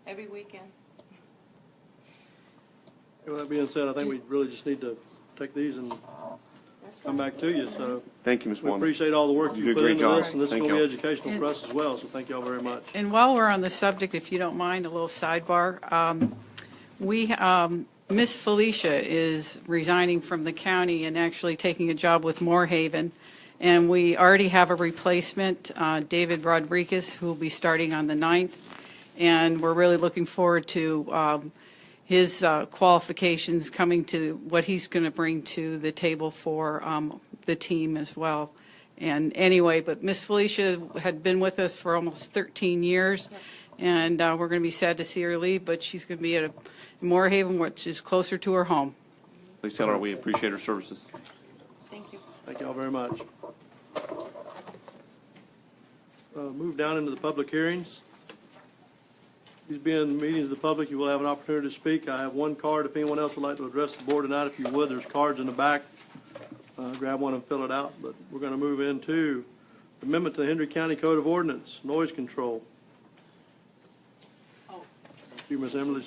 Every weekend. With that being said, I think we really just need to take these and come back to you. So thank you, Ms. we Wanda. appreciate all the work you did a put great into job. this, and this is Thank going to be y'all. educational for us as well. So thank y'all very much. And while we're on the subject, if you don't mind, a little sidebar. Miss Felicia is resigning from the county and actually taking a job with Moorhaven. And we already have a replacement, David Rodriguez, who will be starting on the 9th. And we're really looking forward to his qualifications coming to what he's going to bring to the table for the team as well. And anyway, but Miss Felicia had been with us for almost 13 years, and we're going to be sad to see her leave, but she's going to be at Moore Haven, which is closer to her home. Please tell her we appreciate her services. Thank you. Thank you all very much. Move down into the public hearings. These being meetings of the public, you will have an opportunity to speak. I have one card. If anyone else would like to address the board tonight, if you would, there's cards in the back. Grab one and fill it out. But we're going to move into amendment to the Hendry County Code of Ordinance, noise control. Oh. You, Miss Emily,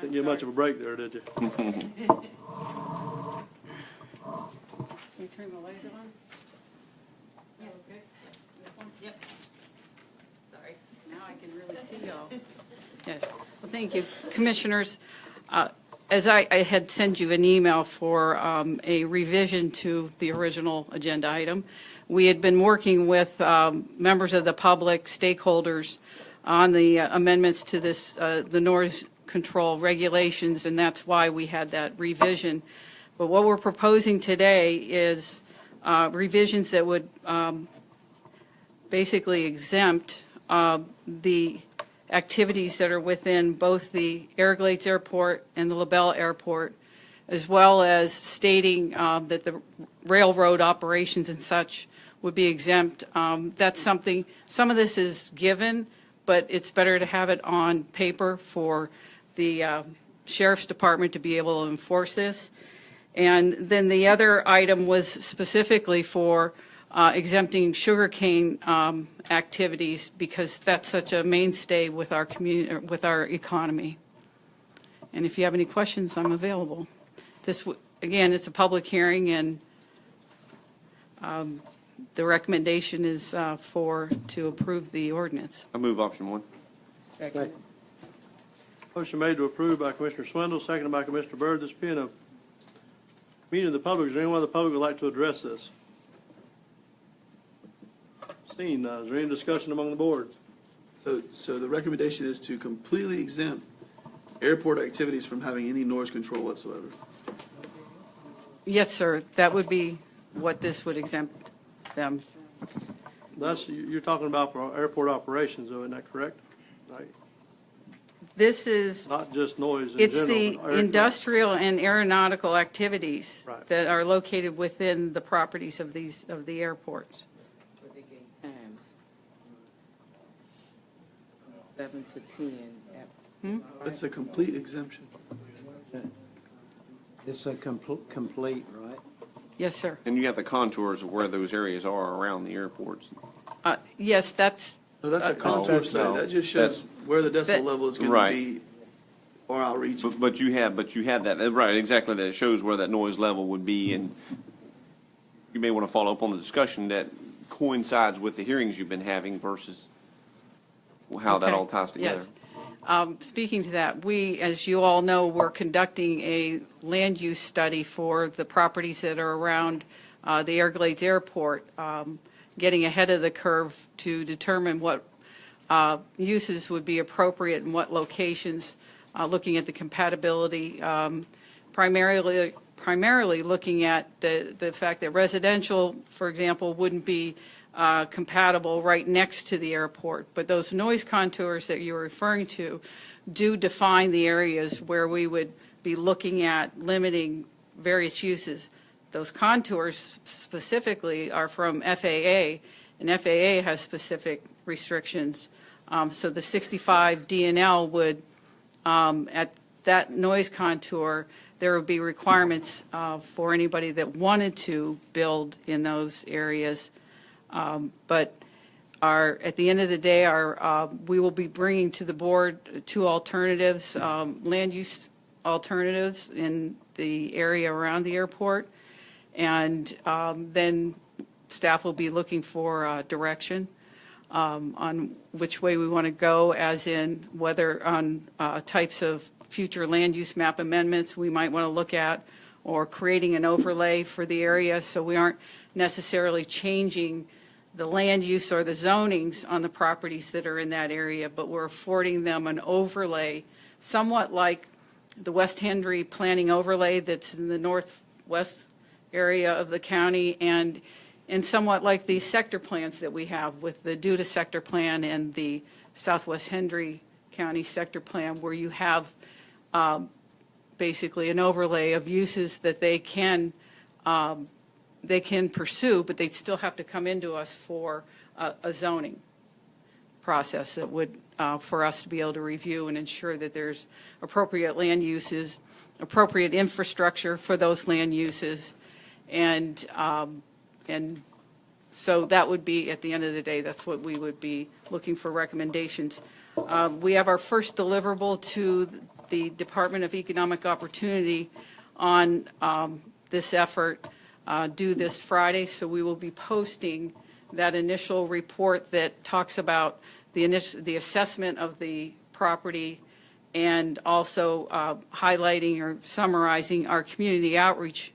didn't get much of a break there, did you? Can you turn the light on? Yes. Okay. This one? Yep. Sorry. Now I can really see y'all. Yes. Well, thank you, Commissioners. As I had sent you an email for a revision to the original agenda item, we had been working with members of the public, stakeholders, on the amendments to this, the noise control regulations, and that's why we had that revision. But what we're proposing today is revisions that would basically exempt the activities that are within both the Everglades Airport and the LaBelle Airport, as well as stating that the railroad operations and such would be exempt. That's something, some of this is given, but it's better to have it on paper for the Sheriff's Department to be able to enforce this. And then the other item was specifically for exempting sugarcane activities, because that's such a mainstay with our community, with our economy. And if you have any questions, I'm available. This, again, it's a public hearing, and the recommendation is to approve the ordinance. I move option 1. Second. Motion made to approve by Commissioner Swindle, seconded by Commissioner Byrd. This being a meeting of the public, is there anyone in the public who would like to address this? Is there any discussion among the board? So the recommendation is to completely exempt airport activities from having any noise control whatsoever. Yes, sir. That would be what this would exempt them. You're talking about for airport operations, though, isn't that correct? Like, This is, not just noise in it's general, the but air- industrial and aeronautical activities Right. that are located within the properties of the airports. For the gate times. 7 to 10. That's a complete exemption. It's a complete, right? Yes, sir. And you have the contours of where those areas are around the airports. Yes, that's, No, that's a contour no, study. no. That just shows where the decibel That- level is going Right. to be or outreach. But you have that, right, exactly, that it shows where that noise level would be, and you may want to follow up on the discussion that coincides with the hearings you've been having versus how that Okay. all ties together. Yes. Speaking to that, we, as you all know, we're conducting a land use study for the properties that are around the Everglades Airport, getting ahead of the curve to determine what uses would be appropriate and what locations, looking at the compatibility, primarily looking at the fact that residential, for example, wouldn't be compatible right next to the airport. But those noise contours that you're referring to do define the areas where we would be looking at limiting various uses. Those contours specifically are from FAA, and FAA has specific restrictions. So the 65 DNL would, at that noise contour, there would be requirements for anybody that wanted to build in those areas. But at the end of the day, we will be bringing to the board 2 alternatives, land use alternatives in the area around the airport. And then staff will be looking for direction on which way we want to go, as in whether on types of future land use map amendments we might want to look at, or creating an overlay for the area, so we aren't necessarily changing the land use or the zonings on the properties that are in that area, but we're affording them an overlay, somewhat like the West Hendry planning overlay that's in the northwest area of the county, and and somewhat like the sector plans that we have with the Duda sector plan and the Southwest Hendry County sector plan, where you have basically an overlay of uses that they can pursue, but they still have to come into us for a zoning process that would, for us to be able to review and ensure that there's appropriate land uses, appropriate infrastructure for those land uses, and so that would be, at the end of the day, that's what we would be looking for recommendations. We have our first deliverable to the Department of Economic Opportunity on this effort due this Friday, so we will be posting that initial report that talks about the assessment of the property, and also highlighting or summarizing our community outreach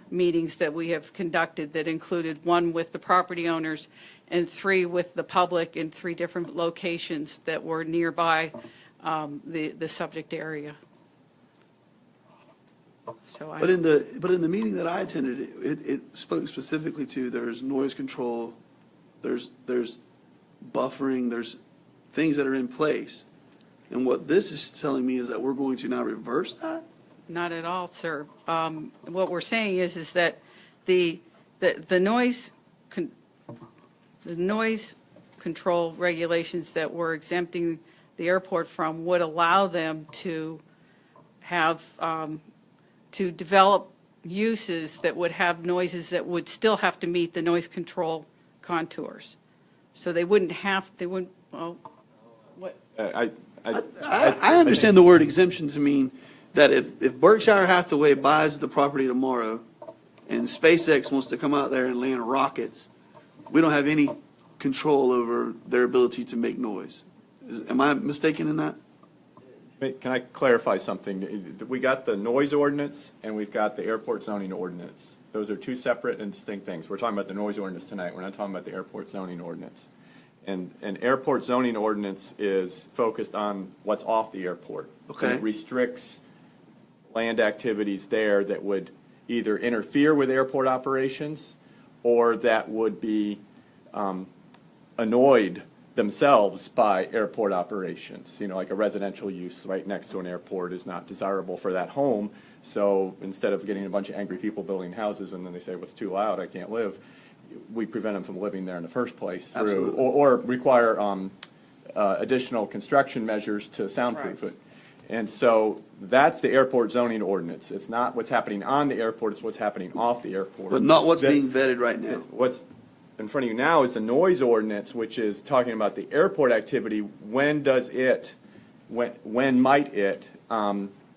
meetings that we have conducted, that included 1 with the property owners and 3 with the public in 3 different locations that were nearby the subject area. So But in the meeting that I attended, it spoke specifically to there's noise control, there's buffering, there's things that are in place. And what this is telling me is that we're going to now reverse that? Not at all, sir. What we're saying is that the noise control regulations that we're exempting the airport from would allow them to have to develop uses that would have noises that would still have to meet the noise control contours. So they wouldn't, well, what? I understand the word exemption to mean that if Berkshire Hathaway buys the property tomorrow and SpaceX wants to come out there and land rockets, we don't have any control over their ability to make noise. Am I mistaken in that? Can I clarify something? We got the noise ordinance and we've got the airport zoning ordinance. Those are 2 separate and distinct things. We're talking about the noise ordinance tonight. We're not talking about the airport zoning ordinance. And an airport zoning ordinance is focused on what's off the airport. Okay. And it restricts land activities there that would either interfere with airport operations or that would be annoyed themselves by airport operations. You know, like a residential use right next to an airport is not desirable for that home. So instead of getting a bunch of angry people building houses and then they say, well, it's too loud, I can't live, we prevent them from living there in the first place through, or require additional construction measures to soundproof it. And so that's the airport zoning ordinance. It's not what's happening on the airport, it's what's happening off the airport. But not what's being vetted right now. What's in front of you now is the noise ordinance, which is talking about the airport activity. When does it, when might it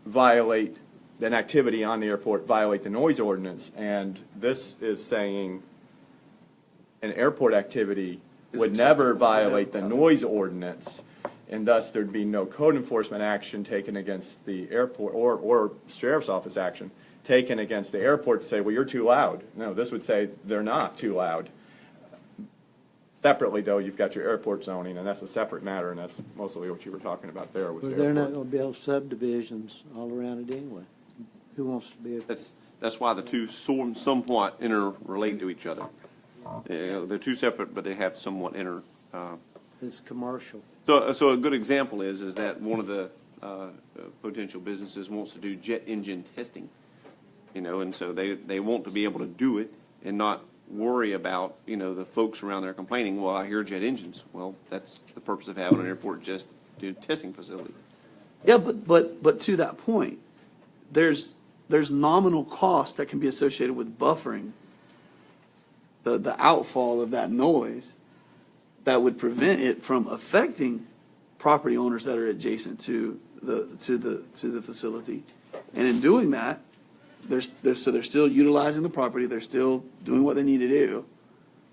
violate an activity on the airport, violate the noise ordinance? And this is saying an airport activity would never violate the noise ordinance, and thus there'd be no code enforcement action taken against the airport or sheriff's office action taken against the airport to say, well, you're too loud. No, this would say they're not too loud. Separately, though, you've got your airport zoning, and that's a separate matter, and that's mostly what you were talking about there. Was Well, the they're not airport. going to build subdivisions all around it anyway. Who wants to be? That's why the two somewhat interrelate to each other. They're 2 separate, but they have somewhat It's commercial. So a good example is that one of the potential businesses wants to do jet engine testing, you know, and so they want to be able to do it and not worry about, you know, the folks around there complaining, well, I hear jet engines. Well, that's the purpose of having an airport just do testing facility. Yeah, but to that point, there's nominal cost that can be associated with buffering the outfall of that noise that would prevent it from affecting property owners that are adjacent to the facility. And in doing that, they're still utilizing the property, they're still doing what they need to do,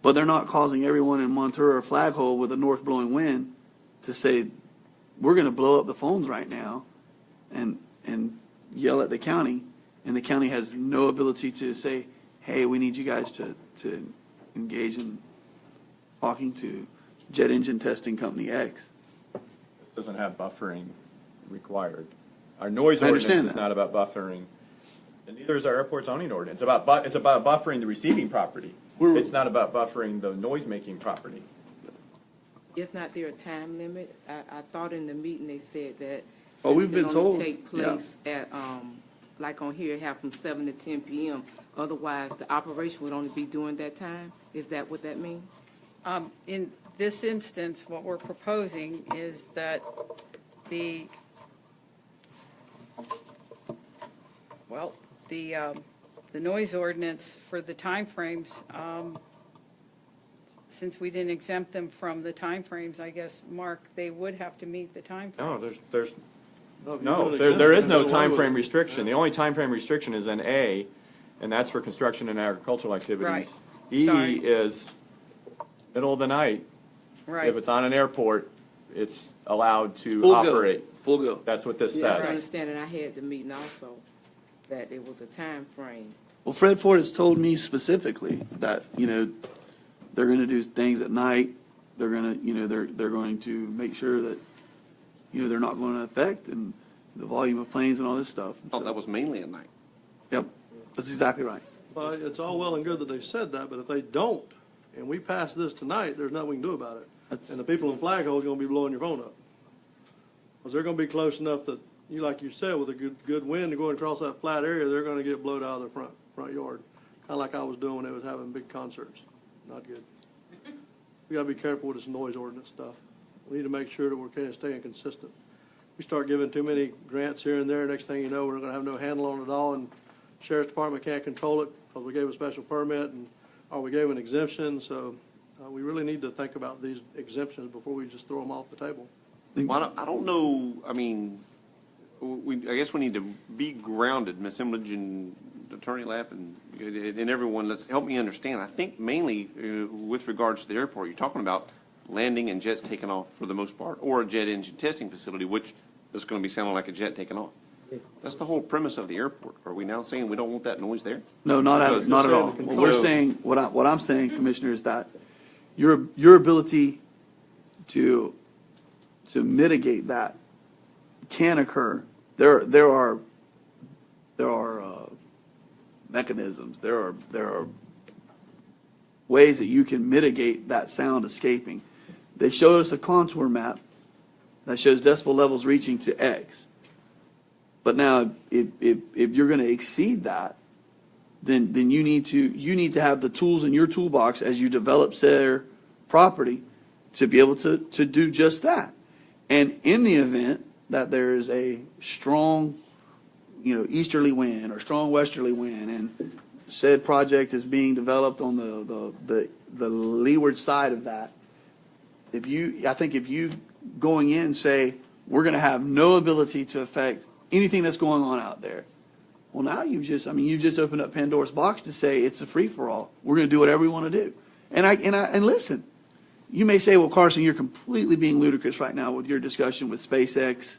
but they're not causing everyone in Montour or Flaghole with a north blowing wind to say, we're going to blow up the phones right now and yell at the county, and the county has no ability to say, hey, we need you guys to engage in talking to jet engine testing company X. This doesn't have buffering required. Our noise I ordinance understand is that. not about buffering. And neither is our airport zoning ordinance. It's about buffering the receiving property. It's not about buffering the noise-making property. Is not there a time limit? I thought in the meeting they said that. Oh, this we've been can only told, take place at, like on here, have from 7 to 10 p.m. Otherwise, the operation would only be during that time? Is that what that means? In this instance, what we're proposing is that the noise ordinance for the timeframes, since we didn't exempt them from the timeframes, I guess, Mark, they would have to meet the timeframe. No, if you no, don't there is exempt no it, time away frame with it. restriction. The only time frame restriction is in A, and that's for construction and agricultural activities. Right. E Sorry. is middle of the night. Right. If it's on an airport, it's allowed to Full go. operate. Full go. That's what this Yes, I says. understand, and I had the meeting also, that it was a time frame. Well, Fred Ford has told me specifically that, they're going to do things at night. They're going to, they're going to make sure that, they're not going to affect and the volume of planes and all this stuff. I thought that was mainly at night. Yep, that's exactly right. Well, it's all well and good that they said that, but if they don't, and we pass this tonight, there's nothing we can do about it. And the people in Flaghole's gonna be blowing your phone up. Because they're gonna be close enough that, like you said, with a good wind going across that flat area, they're gonna get blowed out of their front yard. Kinda like I was doing when they was having big concerts. Not good. We gotta be careful with this noise ordinance stuff. We need to make sure that we're kind of staying consistent. We start giving too many grants here and there, next thing you know, we're gonna have no handle on it all, and Sheriff's Department can't control it because we gave a special permit, or we gave an exemption, so we really need to think about these exemptions before we just throw them off the table. Well, I don't know, I mean, I guess we need to be grounded, Ms. Imlage and Attorney Lapp and everyone. Let's help me understand. I think mainly with regards to the airport, you're talking about landing and jets taking off for the most part, or a jet engine testing facility, which is going to be sounding like a jet taking off. That's the whole premise of the airport. Are we now saying we don't want that noise there? No, not at all. What we're saying, what I'm saying, Commissioner, is that your ability to mitigate that can occur. There are mechanisms. There are ways that you can mitigate that sound escaping. They showed us a contour map that shows decibel levels reaching to X. But now, if you're going to exceed that, then you need to have the tools in your toolbox as you develop their property to be able to do just that. And in the event that there is a strong, easterly wind or strong westerly wind, and said project is being developed on the leeward side of that, I think if you going in say we're going to have no ability to affect anything that's going on out there, well, now you've just opened up Pandora's box to say it's a free for all. We're going to do whatever we want to do. And listen, you may say, well, Carson, you're completely being ludicrous right now with your discussion with SpaceX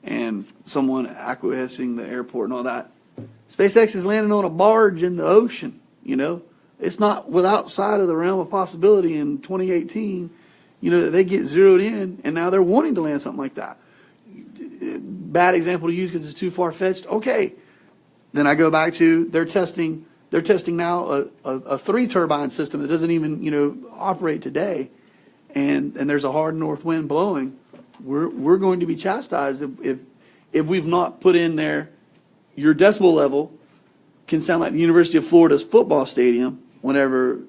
and someone acquiescing the airport and all that. SpaceX is landing on a barge in the ocean. It's not outside of the realm of possibility in 2018. That they get zeroed in, and now they're wanting to land something like that. Bad example to use because it's too far-fetched. Okay, then I go back to they're testing now a 3-turbine system that doesn't even operate today, and there's a hard north wind blowing. We're going to be chastised if we've not put in there your decibel level can sound like the University of Florida's football stadium whenever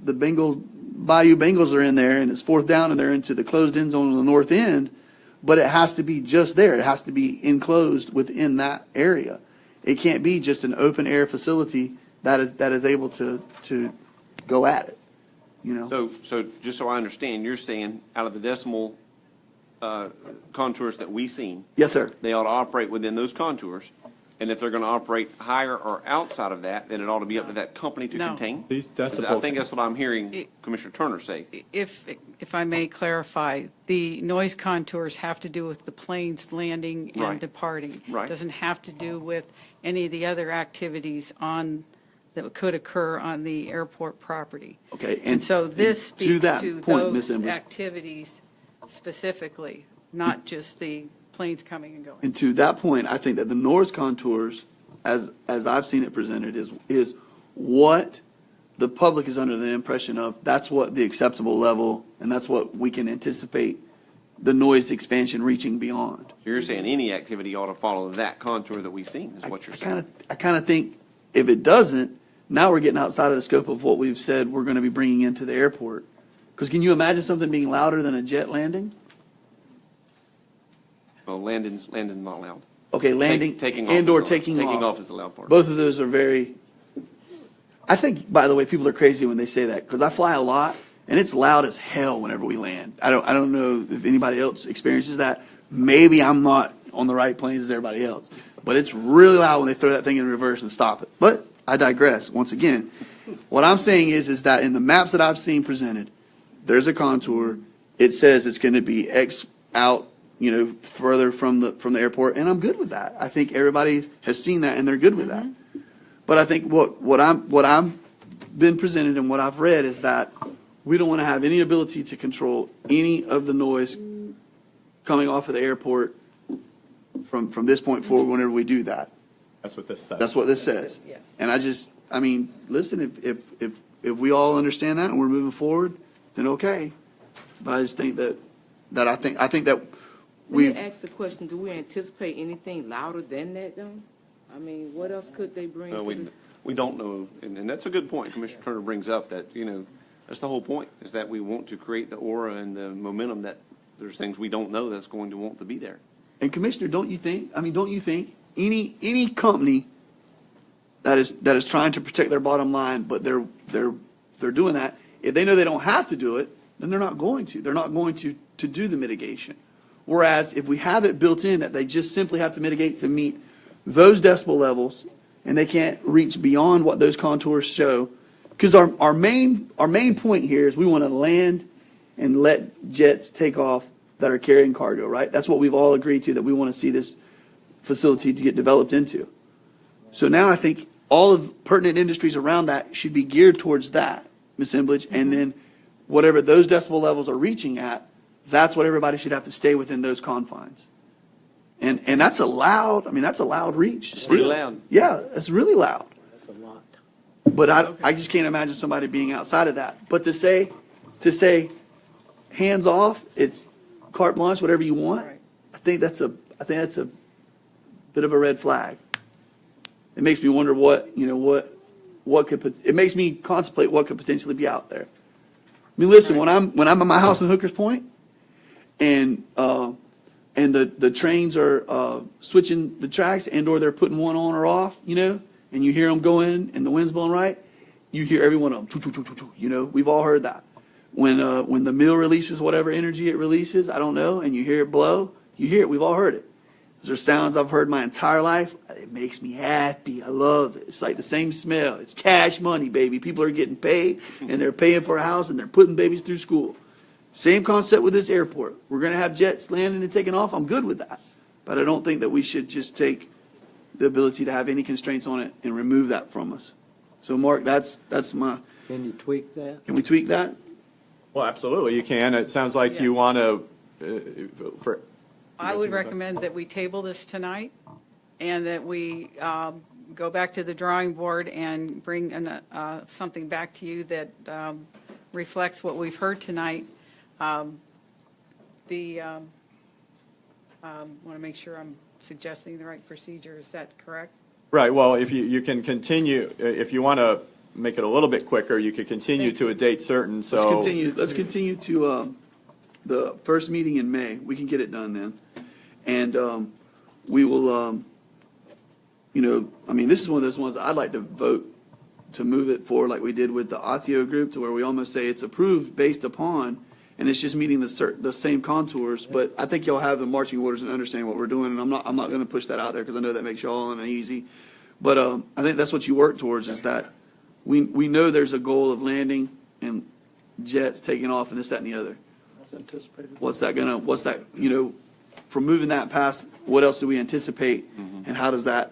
the Bayou Bengals are in there and it's fourth down and they're into the closed end zone on the north end, but it has to be just there. It has to be enclosed within that area. It can't be just an open air facility that is able to go at it. So just so I understand, you're saying out of the decimal contours that we've seen, yes, sir, they ought to operate within those contours. And if they're going to operate higher or outside of that, then it ought to be up to that company to contain? These I decibel. think that's what I'm hearing Commissioner Turner say. If I may clarify, the noise contours have to do with the planes landing and Right. departing. Right. It doesn't have to do with any of the other activities that could occur on the airport property. Okay, And so this to speaks that to point, Ms. those Embers. activities specifically, not just the planes coming and going. And to that point, I think that the noise contours as I've seen it presented, is what the public is under the impression of. That's what the acceptable level, and that's what we can anticipate the noise expansion reaching beyond. So you're saying any activity ought to follow that contour that we've seen, is what you're saying? I kind of think if it doesn't, now we're getting outside of the scope of what we've said we're going to be bringing into the airport. Because can you imagine something being louder than a jet landing? Well, landing's not loud. Okay, landing Taking off and or is allowed. taking off. Taking off is the loud part. Both of those are very, I think, by the way, people are crazy when they say that, because I fly a lot, and it's loud as hell whenever we land. I don't know if anybody else experiences that. Maybe I'm not on the right planes as everybody else, but it's really loud when they throw that thing in reverse and stop it. But I digress. Once again, what I'm saying is that in the maps that I've seen presented, there's a contour. It says it's going to be X out, further from the airport, and I'm good with that. I think everybody has seen that, and they're good with that. But I think what I'm been presented and what I've read is that we don't want to have any ability to control any of the noise coming off of the airport from this point forward whenever we do that. That's what this says. That's what this says. Yes. And listen, if we all understand that and we're moving forward, then okay. But I just think that I think that we ask the question: do we anticipate anything louder than that, though? I mean, what else could they bring? No, we don't know, and that's a good point Commissioner Turner brings up. That that's the whole point, is that we want to create the aura and the momentum that there's things we don't know that's going to want to be there. And Commissioner, don't you think any company that is trying to protect their bottom line, but they're doing that, if they know they don't have to do it, then they're not going to. They're not going to do the mitigation. Whereas if we have it built in that they just simply have to mitigate to meet those decibel levels, and they can't reach beyond what those contours show, because our main point here is we want to land and let jets take off that are carrying cargo, right? That's what we've all agreed to, that we want to see this facility to get developed into. So now I think all of pertinent industries around that should be geared towards that, Ms. Embledge, and then whatever those decibel levels are reaching at, that's what everybody should have to stay within those confines. And that's a loud reach. Still. Pretty loud. Yeah, it's really loud. That's a lot. But I just can't imagine somebody being outside of that. But to say hands off, it's carte blanche, whatever you want. Right. I think that's a bit of a red flag. It makes me wonder what could, it makes me contemplate what could potentially be out there. I mean, listen, when I'm at my house in Hookers Point, and the trains are switching the tracks, and or they're putting one on or off, and you hear them go in and the wind's blowing right, you hear every one of them, we've all heard that. When the mill releases whatever energy it releases, I don't know, and you hear it blow, you hear it, we've all heard it. Those are sounds I've heard my entire life. It makes me happy. I love it. It's like the same smell. It's cash money, baby. People are getting paid, and they're paying for a house, and they're putting babies through school. Same concept with this airport. We're going to have jets landing and taking off. I'm good with that. But I don't think that we should just take the ability to have any constraints on it and remove that from us. So, Mark, that's my... Can you tweak that? Can we tweak that? Well, absolutely, you can. It sounds like you want to, I would recommend that we table this tonight, and that we go back to the drawing board and bring something back to you that reflects what we've heard tonight. Want to make sure I'm suggesting the right procedure. Is that correct? right, well, if you can continue, if you want to make it a little bit quicker, you could continue to a date certain, so. Let's continue to the first meeting in May. We can get it done then. And we will, this is one of those ones I'd like to vote to move it forward like we did with the ATIO group, to where we almost say it's approved based upon, and it's just meeting the same contours. But I think y'all have the marching orders and understand what we're doing, and I'm not going to push that out there because I know that makes y'all uneasy. But I think that's what you work towards, is that we know there's a goal of landing and jets taking off and this, that, and the other. What's that, from moving that past, what else do we anticipate, and how does that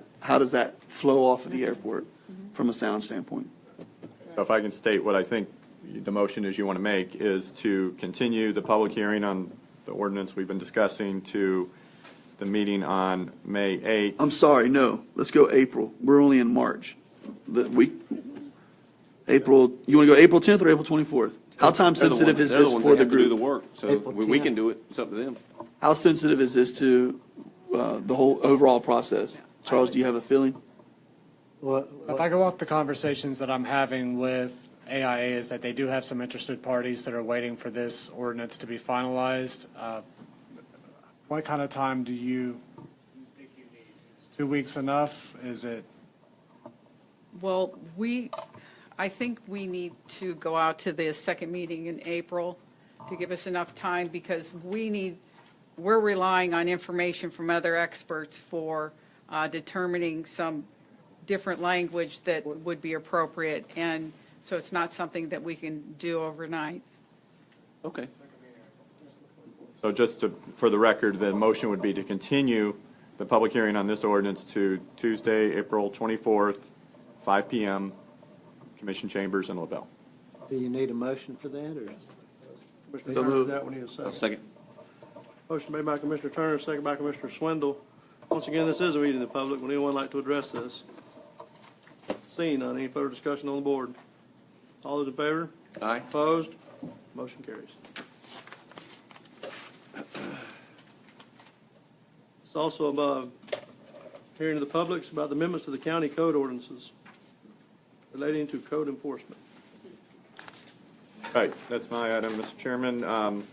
flow off of the airport from a sound standpoint? So if I can state what I think the motion is you want to make, is to continue the public hearing on the ordinance we've been discussing to the meeting on May 8th. I'm sorry, no. Let's go April. We're only in March. April, you want to go April 10th or April 24th? How time sensitive is this for the They're the ones that have to do the group? work, so April we 10th. can do it. It's up to them. How sensitive is this to the whole overall process? Charles, do you have a feeling? If I go off the conversations that I'm having with AIA, is that they do have some interested parties that are waiting for this ordinance to be finalized. What kind of time do you think you need? Is 2 weeks enough? Is it? Well, I think we need to go out to the second meeting in April to give us enough time, because we're relying on information from other experts for determining some different language that would be appropriate, and so it's not something that we can do overnight. Okay. So just for the record, the motion would be to continue the public hearing on this ordinance to Tuesday, April 24th, 5 p.m., Commission Chambers in LaBelle. Do you need a motion for that, or? Commissioner So Turner, moved. that one need a second. I'll second. Motion made by Commissioner Turner, second by Commissioner Swindle. Once again, this is a meeting of the public. Would anyone like to address this? Seeing none, any further discussion on the board? All those in favor? Aye. Opposed? Motion carries. It's also above hearing of the public about the amendments to the county code ordinances relating to code enforcement. Right, that's my item, Mr. Chairman.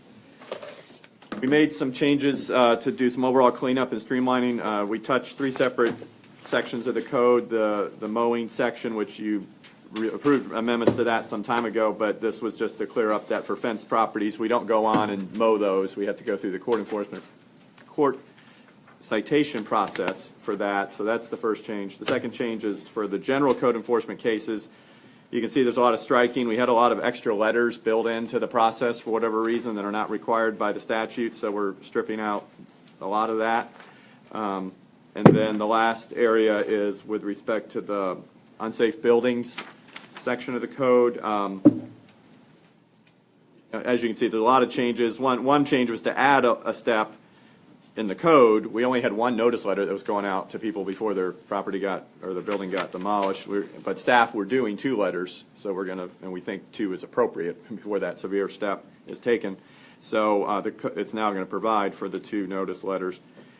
We made some changes to do some overall cleanup and streamlining. We touched 3 separate sections of the code, the mowing section, which you approved amendments to that some time ago, but this was just to clear up that for fenced properties, we don't go on and mow those. We have to go through the court citation process for that, so that's the first change. The second change is for the general code enforcement cases. You can see there's a lot of striking. We had a lot of extra letters built into the process for whatever reason that are not required by the statute, so we're stripping out a lot of that. And then the last area is with respect to the unsafe buildings section of the code. As you can see, there's a lot of changes. One change was to add a step in the code. We only had one notice letter that was going out to people before their property or the building got demolished. But staff were doing 2 letters, so and we think 2 is appropriate before that severe step is taken. So it's now going to provide for the 2 notice letters.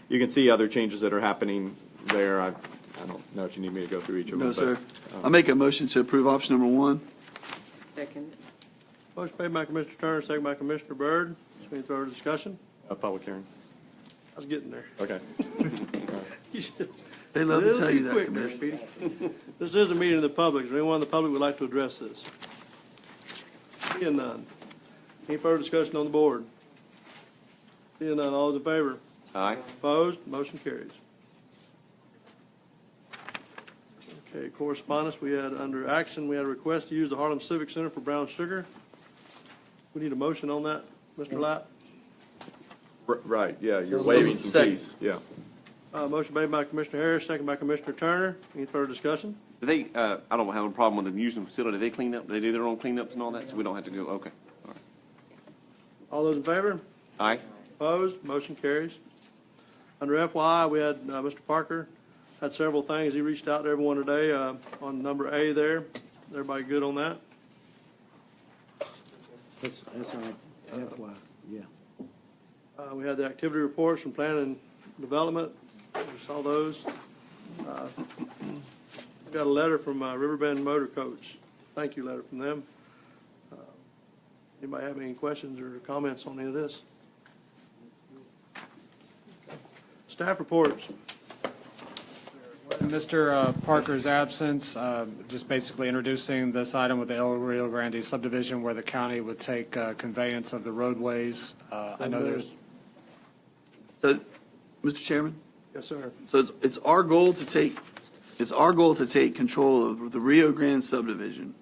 You can see other changes that are happening there. I don't know if you need me to go through each of them. No, sir. I'll make a motion to approve option number 1. Second. Motion made by Commissioner Turner, second by Commissioner Byrd. Any further discussion? A public hearing. I was getting there. Okay. They love to Little tell you too that, quick there, Commissioner. Speedy. This is a meeting of the public. Is there anyone in the public would like to address this? Seeing none. Any further discussion on the board? Seeing none, all those in favor? Aye. Opposed? Motion carries. Okay, correspondence, we had under action, we had a request to use the Harlem Civic Center for brown sugar. We need a motion on that, Mr. Lapp. Right, yeah, you're waiving some Second. fees. Yeah. Motion made by Commissioner Harris, second by Commissioner Turner. Any further discussion? Do they, I don't have a problem with them using the facility. They clean up, they do their own cleanups and all that, so we don't have to go, okay. All right. All those in favor? Aye. Opposed? Motion carries. Under FYI, we had Mr. Parker had several things. He reached out to everyone today on number A there. Everybody good on that? That's our FY, yeah. We had the activity reports from planning and development. We saw those. We got a letter from Riverbend Motor Coach. Thank you letter from them. Anybody have any questions or comments on any of this? Staff reports. In Mr. Parker's absence, just basically introducing this item with the El Rio Grande subdivision where the county would take conveyance of the roadways. I know there's. So, Mr. Chairman? Yes, sir. So it's our goal to take control of the Rio Grande subdivision.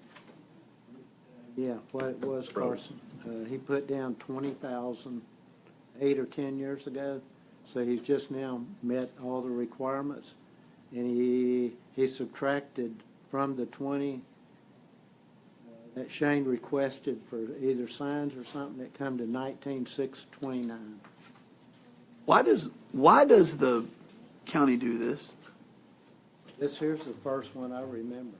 Yeah, what it was, Carson, he put down 20,000 8 or 10 years ago, so he's just now met all the requirements, and he subtracted from the 20 that Shane requested for either signs or something that come to 19,629. why does the county do this? This here's the first one I remember.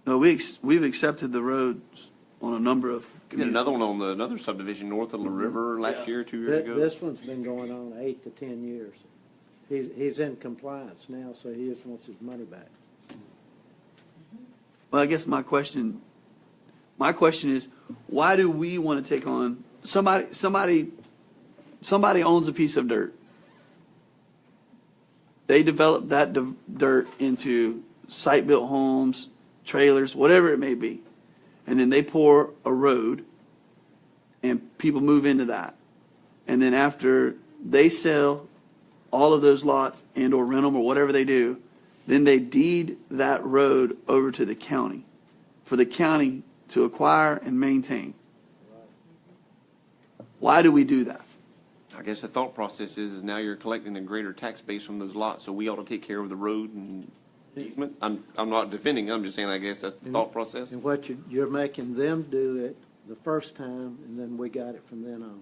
No, we've accepted the roads on a number of. We did another one on another subdivision north of the river last year, 2 years ago. This one's been going on 8 to 10 years. He's in compliance now, so he just wants his money back. Well, I guess my question is, why do we want to take on somebody owns a piece of dirt. They develop that dirt into site-built homes, trailers, whatever it may be. And then they pour a road, and people move into that. And then after they sell all of those lots and or rent them or whatever they do, then they deed that road over to the county for the county to acquire and maintain. Why do we do that? I guess the thought process is now you're collecting a greater tax base from those lots, so we ought to take care of the road and easement. I'm not defending, I'm just saying I guess that's the thought process. And what you're making them do it the first time, and then we got it from then on.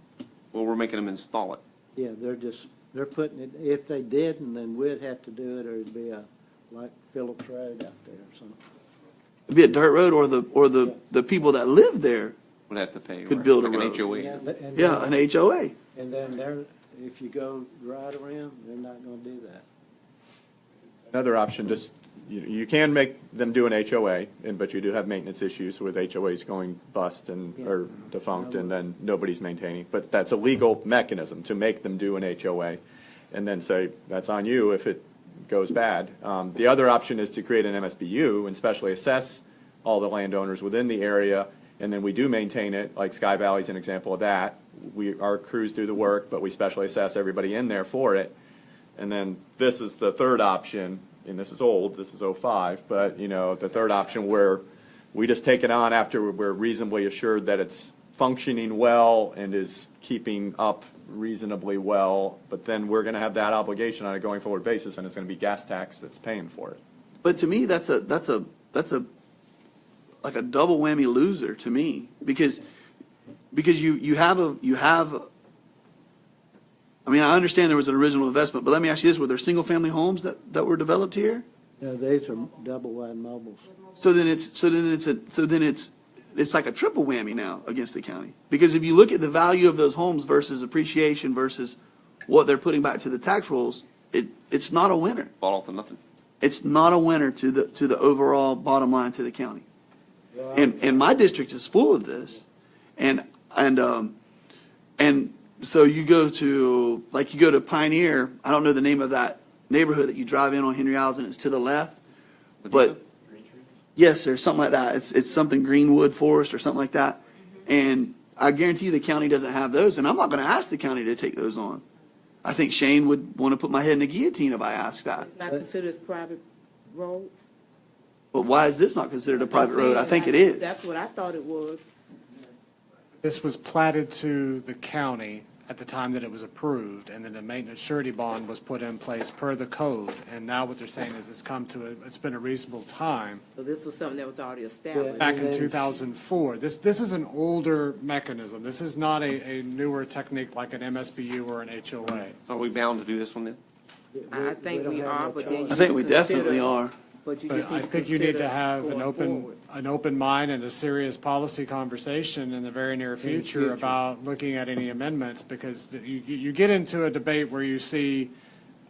Well, we're making them install it. Yeah, they're putting it, if they didn't, then we'd have to do it, or it'd be like Phillips Road out there or something. It'd be a dirt road, or the people that live there Would have to pay. could right? build Like a road. an HOA. Yeah, an HOA. And then if you go right around, they're not gonna do that. Another option, just, you can make them do an HOA, but you do have maintenance issues with HOAs going bust or defunct, and then nobody's maintaining. But that's a legal mechanism to make them do an HOA, and then say, that's on you if it goes bad. The other option is to create an MSBU and specially assess all the landowners within the area, and then we do maintain it, like Sky Valley's an example of that. Our crews do the work, but we specially assess everybody in there for it. And then this is the third option, and this is old, this is '05, but, the third option where we just take it on after we're reasonably assured that it's functioning well and is keeping up reasonably well, but then we're going to have that obligation on a going forward basis, and it's going to be gas tax that's paying for it. But to me, that's like a double whammy loser to me, because you have I mean, I understand there was an original investment, but let me ask you this: were there single family homes that were developed here? No, these are double wide mobiles. So then it's like a triple whammy now against the county, because if you look at the value of those homes versus appreciation versus what they're putting back to the tax rolls, it's not a winner. Fall off to nothing. It's not a winner to the overall bottom line to the county. And my district is full of this, and so you go to Pioneer. I don't know the name of that neighborhood that you drive in on Henry Isles, and it's to the left. But yes, there's something like that. It's something Greenwood Forest or something like that. And I guarantee you the county doesn't have those, and I'm not going to ask the county to take those on. I think Shane would want to put my head in a guillotine if I asked that. It's not considered as private roads? But why is this not considered a private road? I think it is. That's what I thought it was. This was platted to the county at the time that it was approved, and then the maintenance surety bond was put in place per the code. And now what they're saying is it's been a reasonable time. So this was something that was already established. Back in 2004. This is an older mechanism. This is not a newer technique like an MSBU or an HOA. Are we bound to do this one then? I think we are, but then you I think we consider- definitely are. But you But just need I to think you need to consider have going forward. an open mind and a serious policy conversation in the very near future about looking at any amendments, because you get into a debate where you see,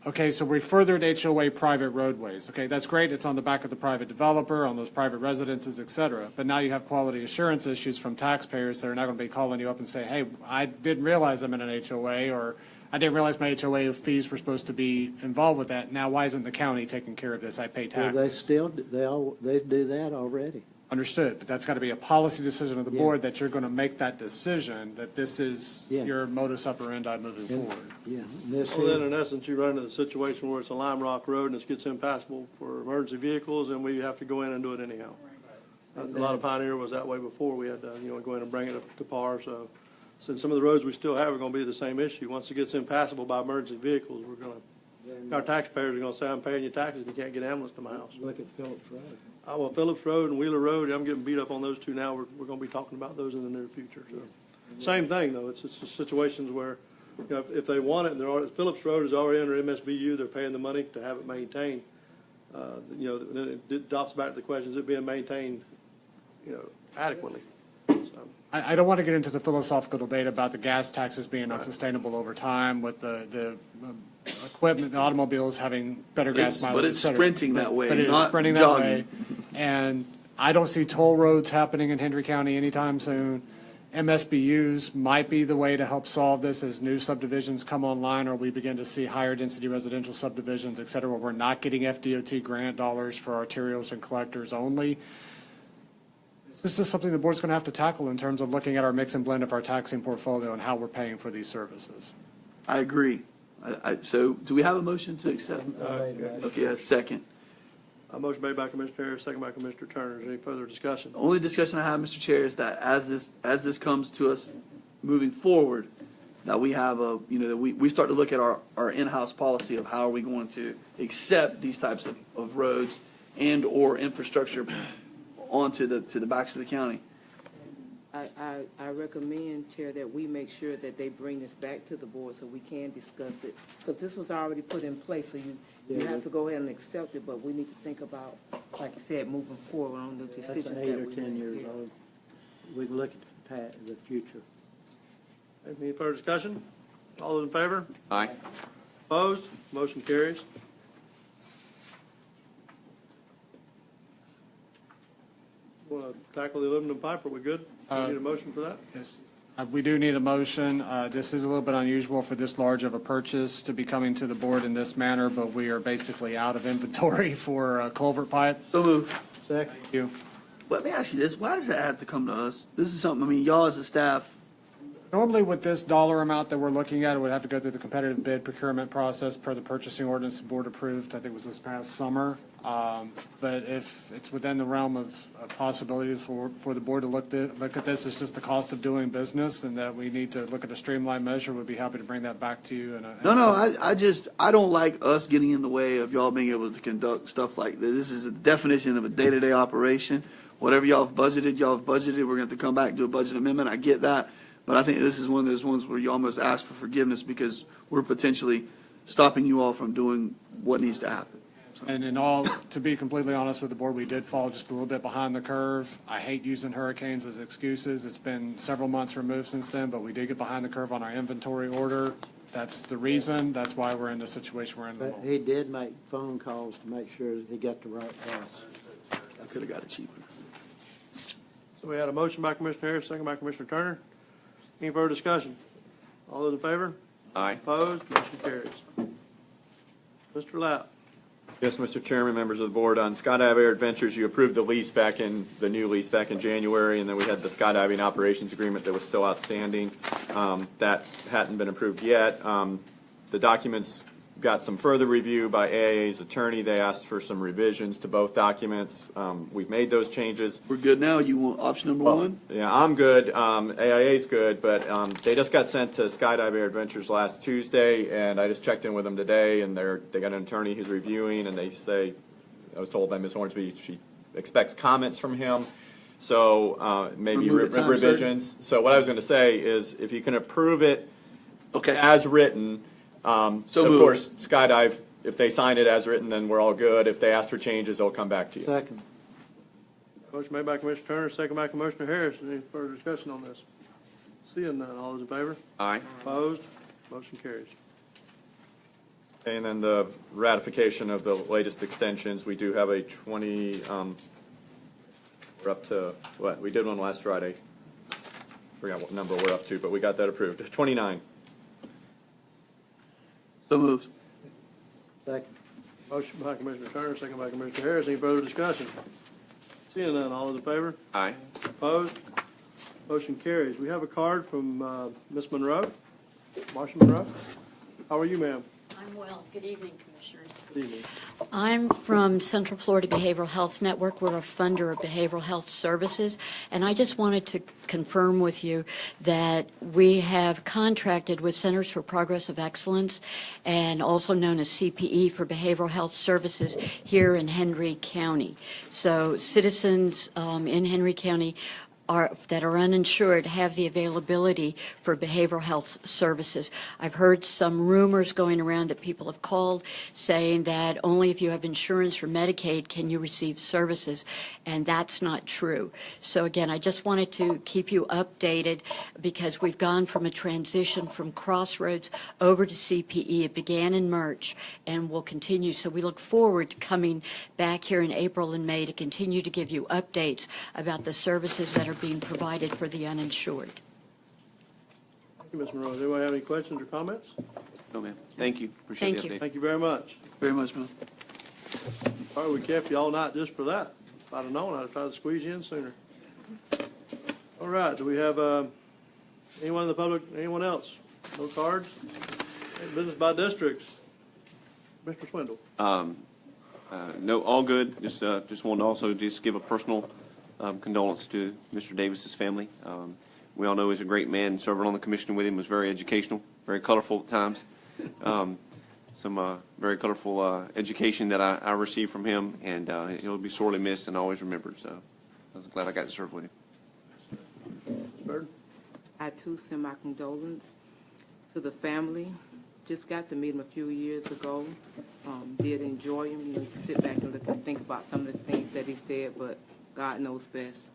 okay, so we furthered HOA private roadways. Okay, that's great. It's on the back of the private developer, on those private residences, et cetera. But now you have quality assurance issues from taxpayers that are not going to be calling you up and say, hey, I didn't realize I'm in an HOA, or I didn't realize my HOA fees were supposed to be involved with that. Now, why isn't the county taking care of this? I pay Well, taxes. they do that already. Understood, but that's got to be a policy decision of the board that you're going to make that decision, that this is Yeah. your modus operandi moving forward. Yeah. This Well, then is, in essence, you run into the situation where it's a lime rock road and it gets impassable for emergency vehicles, and we have to go in and do it anyhow. A lot of Pioneer was that way before. We had to, go in and bring it up to par. So since some of the roads we still have are going to be the same issue, once it gets impassable by emergency vehicles, our taxpayers are going to say, I'm paying you taxes if you can't get an ambulance to my house. look at Phillips Road. Well, Phillips Road and Wheeler Road, I'm getting beat up on those two now. We're going to be talking about those in the near future. So Same thing, though. It's just situations where, you know, if they want it, and Phillips Road is already under MSBU, they're paying the money to have it maintained. You know, then it drops back to the question, is it being maintained, you know, adequately? So, I don't want to get into the philosophical debate about the gas taxes being unsustainable over time with the equipment, the automobiles having better gas mileage. But it's et cetera. sprinting that way, But it is not sprinting that jogging. way. And I don't see toll roads happening in Hendry County anytime soon. MSBU's might be the way to help solve this as new subdivisions come online, or we begin to see higher density residential subdivisions, et cetera, where we're not getting FDOT grant dollars for arterials and collectors only. This is something the board's going to have to tackle in terms of looking at our mix and blend of our taxing portfolio and how we're paying for these services. I agree. So do we have a motion to accept? Okay, a second. a motion made by Commissioner Harris, second by Commissioner Turner. Is there any further discussion? The only discussion I have, Mr. Chair, is that as this comes to us moving forward, that we have that we start to look at our in-house policy of how are we going to accept these types of roads and or infrastructure onto the backs of the county. I recommend, Chair, that we make sure that they bring this back to the board so we can discuss it, because this was already put in place, so you have to go ahead and accept it, but we need to think about, like you said, moving forward on the decisions That's that 8 or we 10 make years here. old. We can look at the future. Any further discussion? All those in favor? Aye. Opposed? Motion carries. Want to tackle the aluminum pipe? Are we good? Do we need a motion for that? Yes. We do need a motion. This is a little bit unusual for this large of a purchase to be coming to the board in this manner, but we are basically out of inventory for culvert pipe. So moved. Second. Thank you. Let me ask you this: why does that have to come to us? This is something. I mean, y'all as a staff. Normally with this dollar amount that we're looking at, it would have to go through the competitive bid procurement process per the purchasing ordinance the board approved, I think it was this past summer. But if it's within the realm of possibilities for the board to look at this, it's just the cost of doing business and that we need to look at a streamlined measure, we'd be happy to bring that back to you. I don't like us getting in the way of y'all being able to conduct stuff like this. This is a definition of a day-to-day operation. Whatever y'all have budgeted. We're going to have to come back and do a budget amendment. I get that. But I think this is one of those ones where you almost ask for forgiveness because we're potentially stopping you all from doing what needs to happen. And to be completely honest with the board, we did fall just a little bit behind the curve. I hate using hurricanes as excuses. It's been several months removed since then, but we did get behind the curve on our inventory order. That's the reason. That's why we're in the situation we're in. But he did make phone calls to make sure that he got the right price. I could have got it cheaper. So we had a motion by Commissioner Harris, second by Commissioner Turner. Any further discussion? All those in favor? Aye. Opposed? Motion carries. Mr. Lapp. Yes, Mr. Chairman, members of the board, on Skydive Air Adventures, you approved the new lease back in January, and then we had the skydiving operations agreement that was still outstanding. That hadn't been approved yet. The documents got some further review by AIA's attorney. They asked for some revisions to both documents. We've made those changes. We're good now. You want option number one? Yeah, I'm good. AIA's good, but they just got sent to Skydive Air Adventures last Tuesday, and I just checked in with them today, and they got an attorney who's reviewing, and they say, I was told by Ms. Hornsby, she expects comments from him, so maybe revisions. So what I was going to say is, if you can approve it as written, of course, Skydive, if they sign it as written, then we're all good. If they ask for changes, they'll come back to you. Second. Motion made by Commissioner Turner, second by Commissioner Harris. Any further discussion on this? Seeing none, all those in favor? Aye. Opposed? Motion carries. And then the ratification of the latest extensions, we do have a 20, we're up to, what, we did one last Friday. Forgot what number we're up to, but we got that approved. 29. So moved. Second. Motion by Commissioner Turner, second by Commissioner Harris. Any further discussion? Seeing none, all those in favor? Aye. Opposed? Motion carries. We have a card from Ms. Monroe, Marsha Monroe. How are you, ma'am? I'm well. Good evening, Commissioners. Good evening. I'm from Central Florida Behavioral Health Network. We're a funder of behavioral health services, and I just wanted to confirm with you that we have contracted with Centers for Progressive Excellence, and also known as CPE, for behavioral health services here in Hendry County. So citizens in Henry County that are uninsured have the availability for behavioral health services. I've heard some rumors going around that people have called saying that only if you have insurance or Medicaid can you receive services, and that's not true. So again, I just wanted to keep you updated because we've gone from a transition from Crossroads over to CPE. It began in March and will continue. So we look forward to coming back here in April and May to continue to give you updates about the services that are being provided for the uninsured. Thank you, Ms. Monroe. Does anyone have any questions or comments? No, ma'am. Thank you. Appreciate Thank the you. update. Thank you very much. Very much, man. All right, we kept you all night just for that. If I'd have known, I'd have tried to squeeze you in sooner. All right, do we have anyone in the public, anyone else? No cards? Business by districts. Mr. Swindle. No, all good. Just wanted to also just give a personal condolence to Mr. Davis's family. We all know he's a great man. Serving on the commission with him was very educational, very colorful at times. Some very colorful education that I received from him, and he'll be sorely missed and always remembered. So I was glad I got to serve with him. Bird? I too send my condolences to the family. Just got to meet him a few years ago. Did enjoy him. You know, you can sit back and look and think about some of the things that he said, but God knows best.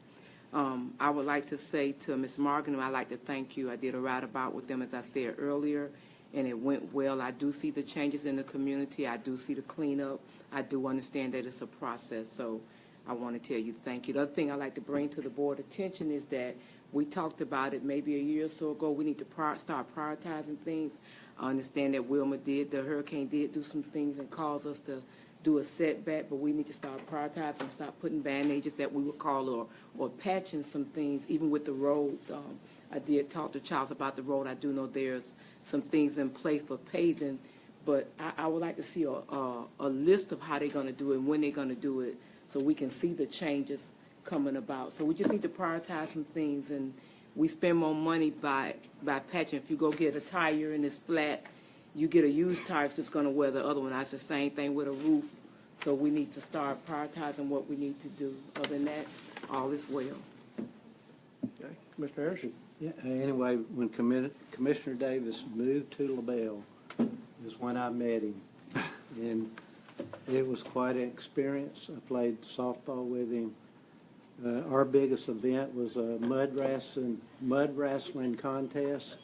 I would like to say to Ms. Morgan, I'd like to thank you. I did a roundabout with them, as I said earlier, and it went well. I do see the changes in the community. I do see the cleanup. I do understand that it's a process, so I want to tell you thank you. The other thing I'd like to bring to the board attention is that we talked about it maybe a year or so ago. We need to start prioritizing things. I understand that the hurricane did do some things and caused us to do a setback, but we need to start prioritizing, stop putting bandages that we would call or patching some things, even with the roads. I did talk to Charles about the road. I do know there's some things in place for paving, but I would like to see a list of how they're going to do it and when they're going to do it so we can see the changes coming about. So we just need to prioritize some things, and we spend more money by patching. If you go get a tire and it's flat, you get a used tire that's going to wear the other one. That's the same thing with a roof. So we need to start prioritizing what we need to do. Other than that, all is well. Okay. Commissioner Harrison? Yeah, anyway, when Commissioner Davis moved to LaBelle is when I met him. And it was quite an experience. I played softball with him. Our biggest event was a mud wrestling contest,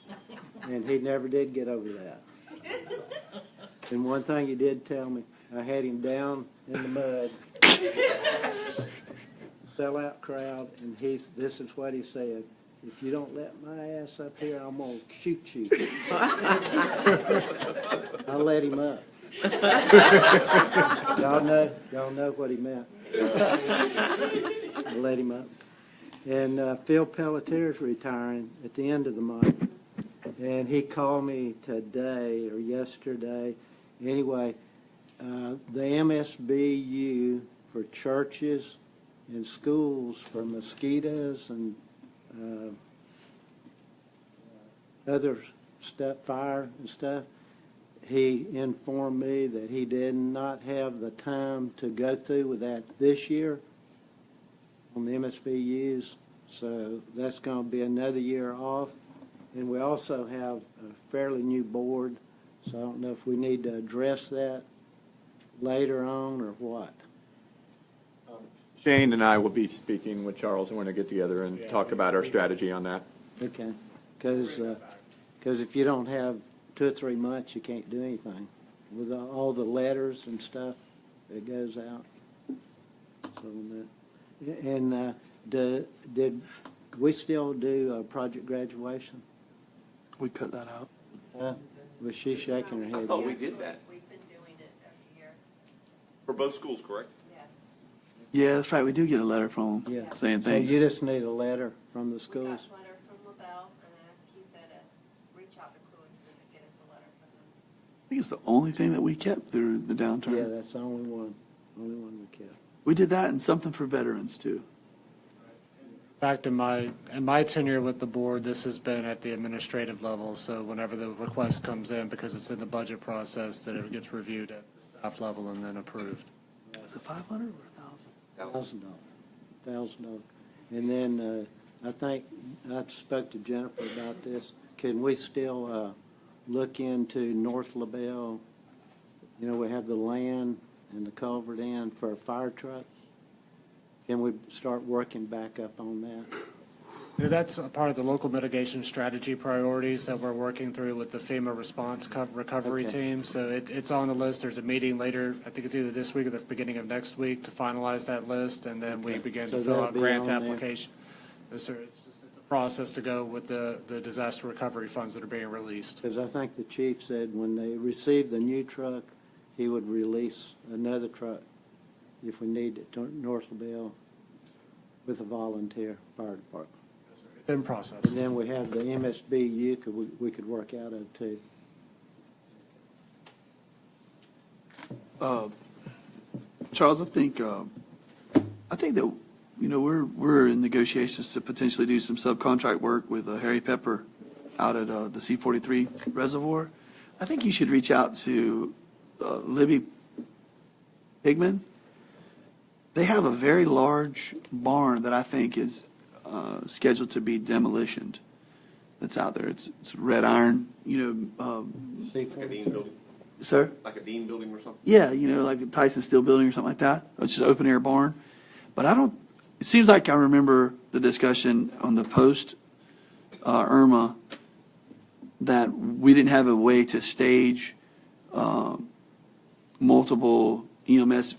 and he never did get over that. And one thing he did tell me, I had him down in the mud, sellout crowd, and this is what he said: "If you don't let my ass up here, I'm gonna shoot you." I let him up. Y'all know what he meant. I let him up. And Phil Pelletier's retiring at the end of the month. And he called me today or yesterday. Anyway, the MSBU for churches and schools for mosquitoes and other stuff, fire and stuff, he informed me that he did not have the time to go through with that this year on the MSBU's, so that's going to be another year off. And we also have a fairly new board, so I don't know if we need to address that later on or what. Shane and I will be speaking with Charles, and we're going to get together and talk about our strategy on that. Okay, because if you don't have 2 or 3 months, you can't do anything with all the letters and stuff that goes out. So, and did we still do project graduation? We cut that out. Was she shaking her head? I thought we did that. We've been doing it every year. For both schools, correct? Yes. Yeah, that's right. We do get a letter from them saying thanks. So you just need a letter from the We schools? got a letter from LaBelle, and I asked Keith to reach out to Clovis to get us a letter from them. I think it's the only thing that we kept through the downturn. Yeah, that's the only one we kept. We did that and something for veterans too. In fact, in my tenure with the board, this has been at the administrative level, so whenever the request comes in, because it's in the budget process, that it gets reviewed at the staff level and then approved. Was it 500 or 1,000? $1,000. And then I think I spoke to Jennifer about this. Can we still look into North LaBelle? You know, we have the land and the culvert in for a fire truck. Can we start working back up on that? That's a part of the local mitigation strategy priorities that we're working through with the FEMA response recovery team. So it's on the list. There's a meeting later, I think it's either this week or the beginning of next week, to finalize that list, and then we begin to fill out grant application. Yes, sir. It's a process to go with the disaster recovery funds that are being released. Because I think the chief said when they receive the new truck, he would release another truck if we need it to North LaBelle with a volunteer fire department. It's in process. And then we have the MSBU we could work out of too. Charles, I think that, you know, we're in negotiations to potentially do some subcontract work with Harry Pepper out at the C-43 reservoir. I think you should reach out to Libby Pigman. They have a very large barn that I think is scheduled to be demolitioned. That's out there. It's red iron, you know. Like a Dean building? Sir? Like a Dean building or something? Yeah, you know, like a Tyson Steel building or something like that. It's just an open air barn. But it seems like I remember the discussion on the post Irma that we didn't have a way to stage multiple EMS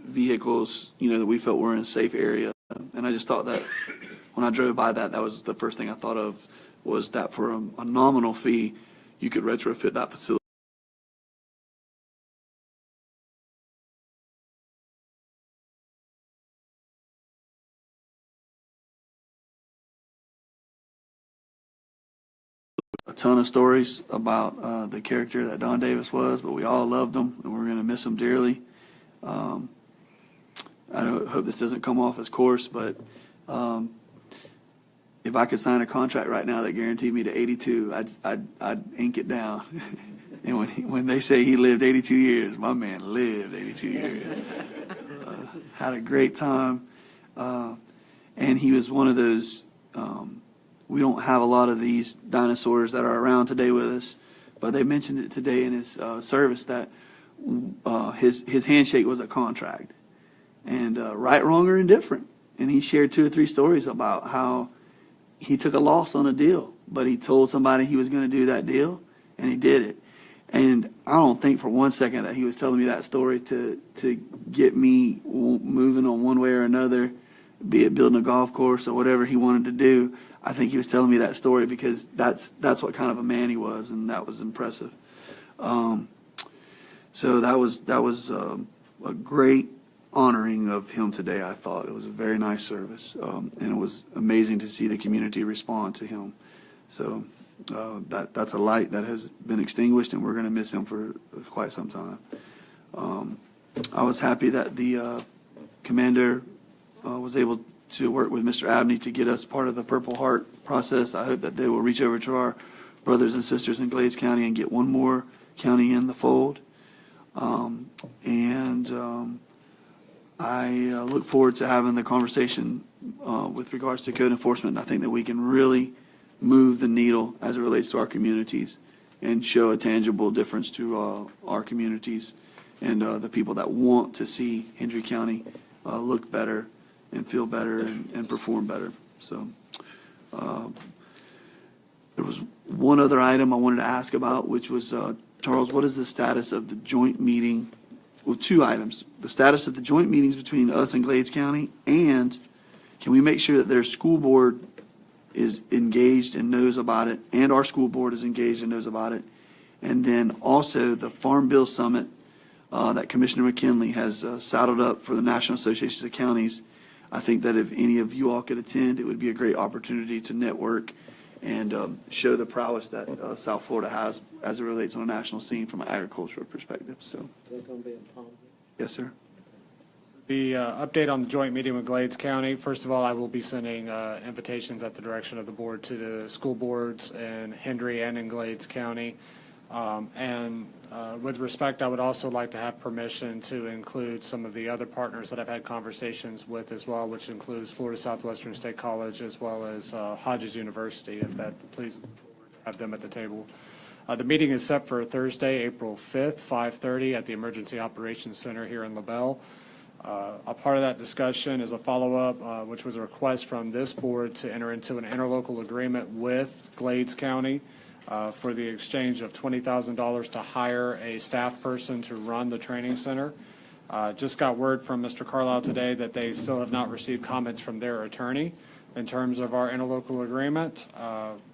vehicles, you know, that we felt were in a safe area. And I just thought that when I drove by that was the first thing I thought of, was that for a nominal fee, you could retrofit that facility. A ton of stories about the character that Don Davis was, but we all loved him, and we're going to miss him dearly. I hope this doesn't come off as coarse, but if I could sign a contract right now that guaranteed me to 82, I'd ink it down. And when they say he lived 82 years, my man lived 82 years. Had a great time, and he was one of those. We don't have a lot of these dinosaurs that are around today with us, but they mentioned it today in his service that his handshake was a contract, and right, wrong, or indifferent. And he shared 2 or 3 stories about how he took a loss on a deal, but he told somebody he was going to do that deal, and he did it. And I don't think for one second that he was telling me that story to get me moving on one way or another, be it building a golf course or whatever he wanted to do. I think he was telling me that story because that's what kind of a man he was, and that was impressive. So that was a great honoring of him today. I thought it was a very nice service, and it was amazing to see the community respond to him. So that's a light that has been extinguished, and we're going to miss him for quite some time. I was happy that the commander was able to work with Mr. Abney to get us part of the Purple Heart process. I hope that they will reach over to our brothers and sisters in Glades County and get one more county in the fold. I look forward to having the conversation with regards to code enforcement. I think that we can really move the needle as it relates to our communities and show a tangible difference to our communities and the people that want to see Hendry County look better and feel better and perform better. So there was one other item I wanted to ask about, which was, Charles, what is the status of the joint meeting? Well, 2 items. The status of the joint meetings between us and Glades County, and can we make sure that their school board is engaged and knows about it, and our school board is engaged and knows about it? And then also the Farm Bill Summit that Commissioner McKinley has saddled up for the National Association of Counties. I think that if any of you all could attend, it would be a great opportunity to network and show the prowess that South Florida has as it relates on a national scene from an agricultural perspective. So, They're going to be in Palm Beach. yes, sir. The update on the joint meeting with Glades County, first of all, I will be sending invitations at the direction of the board to the school boards in Hendry and in Glades County. And With respect, I would also like to have permission to include some of the other partners that I've had conversations with as well, which includes Florida Southwestern State College as well as Hodges University, if that please have them at the table. The meeting is set for Thursday, April 5th, 5:30 at the Emergency Operations Center here in LaBelle. A part of that discussion is a follow-up, which was a request from this board to enter into an interlocal agreement with Glades County for the exchange of $20,000 to hire a staff person to run the training center. Just got word from Mr. Carlisle today that they still have not received comments from their attorney in terms of our interlocal agreement.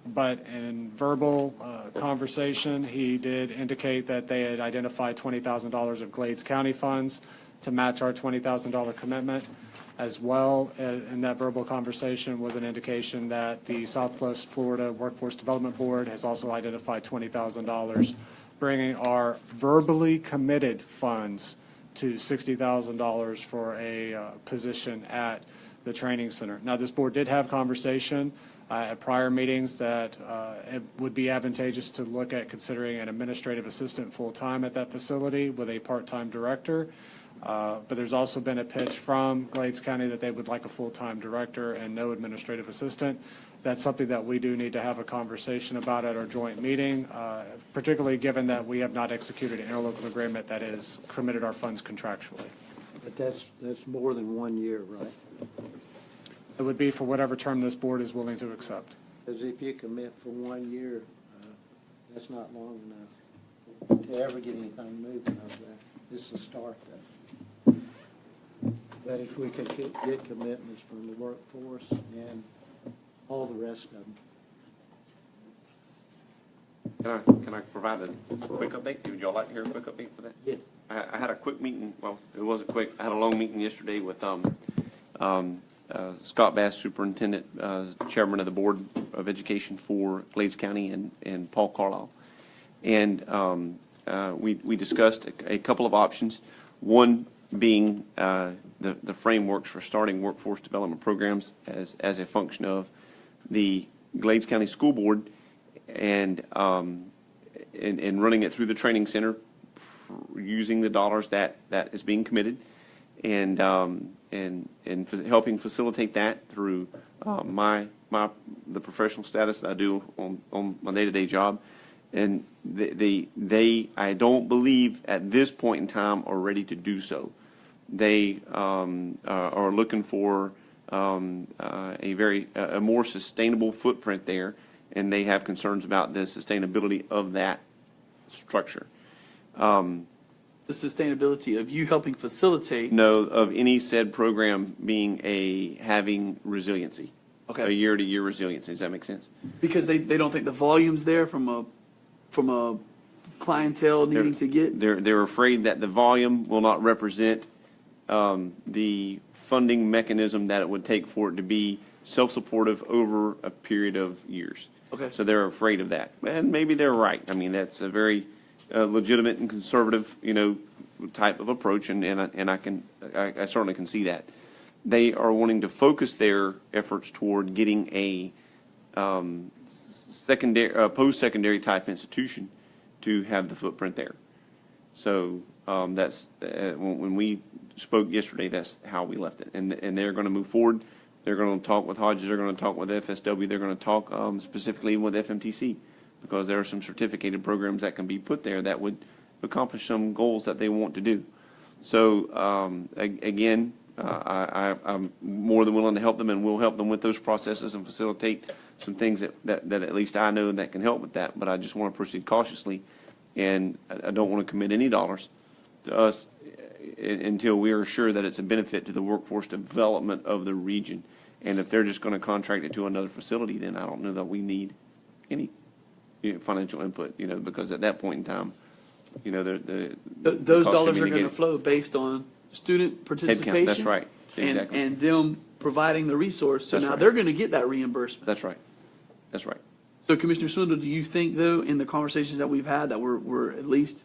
But in verbal conversation, he did indicate that they had identified $20,000 of Glades County funds to match our $20,000 commitment. As well, in that verbal conversation was an indication that the Southwest Florida Workforce Development Board has also identified $20,000, bringing our verbally committed funds to $60,000 for a position at the training center. Now, this board did have conversation at prior meetings that it would be advantageous to look at considering an administrative assistant full-time at that facility with a part-time director. But there's also been a pitch from Glades County that they would like a full-time director and no administrative assistant. That's something that we do need to have a conversation about at our joint meeting, particularly given that we have not executed an interlocal agreement that has committed our funds contractually. But that's more than 1 year, right? It would be for whatever term this board is willing to accept. Because if you commit for 1 year, that's not long enough to ever get anything moving over there. This is a start, though. But if we could get commitments from the workforce and all the rest of them. Can I provide a quick update? Would y'all like to hear a quick update for that? Yeah. I had a quick meeting, well, it wasn't quick. I had a long meeting yesterday with Scott Bass, Superintendent, Chairman of the Board of Education for Glades County, and Paul Carlisle. And we discussed a couple of options. One being the frameworks for starting workforce development programs as a function of the Glades County School Board and running it through the training center using the dollars that is being committed and helping facilitate that through the professional status that I do on my day-to-day job. And they I don't believe at this point in time are ready to do so. They are looking for a more sustainable footprint there, and they have concerns about the sustainability of that structure. The sustainability of you helping facilitate? No, of any said program having resiliency. Okay. A year-to-year resiliency. Does that make sense? Because they don't think the volume's there from a clientele needing to get? They're afraid that the volume will not represent the funding mechanism that it would take for it to be self-supportive over a period of years. Okay. So they're afraid of that. And maybe they're right. I mean, that's a very legitimate and conservative, type of approach, and I certainly can see that. They are wanting to focus their efforts toward getting a post-secondary type institution to have the footprint there. So that's when we spoke yesterday, that's how we left it. And they're going to move forward. They're going to talk with Hodges. They're going to talk with FSW. They're going to talk specifically with FMTC, because there are some certificated programs that can be put there that would accomplish some goals that they want to do. So again, I'm more than willing to help them, and we'll help them with those processes and facilitate some things that at least I know that can help with that. But I just want to proceed cautiously, and I don't want to commit any dollars to us until we are sure that it's a benefit to the workforce development of the region. And if they're just going to contract it to another facility, then I don't know that we need any financial input, because at that point in time, those dollars are going to flow based on student participation. Headcount, that's right. Exactly. And them providing the resource. So That's now right. they're going to get that reimbursement. That's right. That's right. So Commissioner Swindle, do you think, though, in the conversations that we've had, that we're at least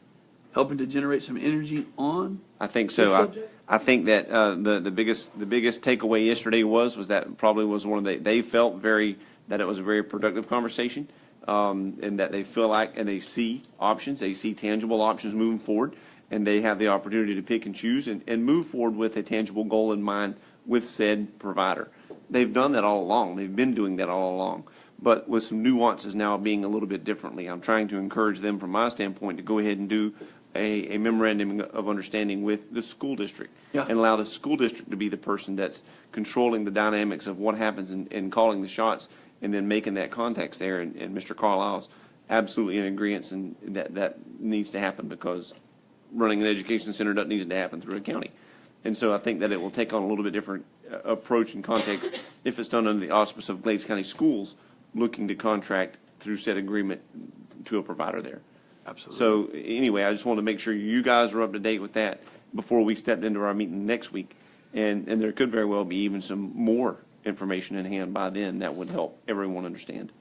helping to generate some energy on? I think this so. subject? I think that the biggest takeaway yesterday was that probably was one of they felt that it was a very productive conversation. and that they feel like, and they see options, they see tangible options moving forward, and they have the opportunity to pick and choose and move forward with a tangible goal in mind with said provider. They've done that all along. They've been doing that all along, but with some nuances now being a little bit differently. I'm trying to encourage them from my standpoint to go ahead and do a memorandum of understanding with the school district, and allow the school district to be the person that's controlling the dynamics of what happens and calling the shots, and then making that context there. And Mr. Carlisle's absolutely in agreement, and that needs to happen, because running an education center doesn't need to happen through a county. And so I think that it will take on a little bit different approach and context if it's done under the auspice of Glades County Schools looking to contract through said agreement to a provider there. Absolutely. So anyway, I just wanted to make sure you guys are up to date with that before we stepped into our meeting next week. And there could very well be even some more information in hand by then that would help everyone understand.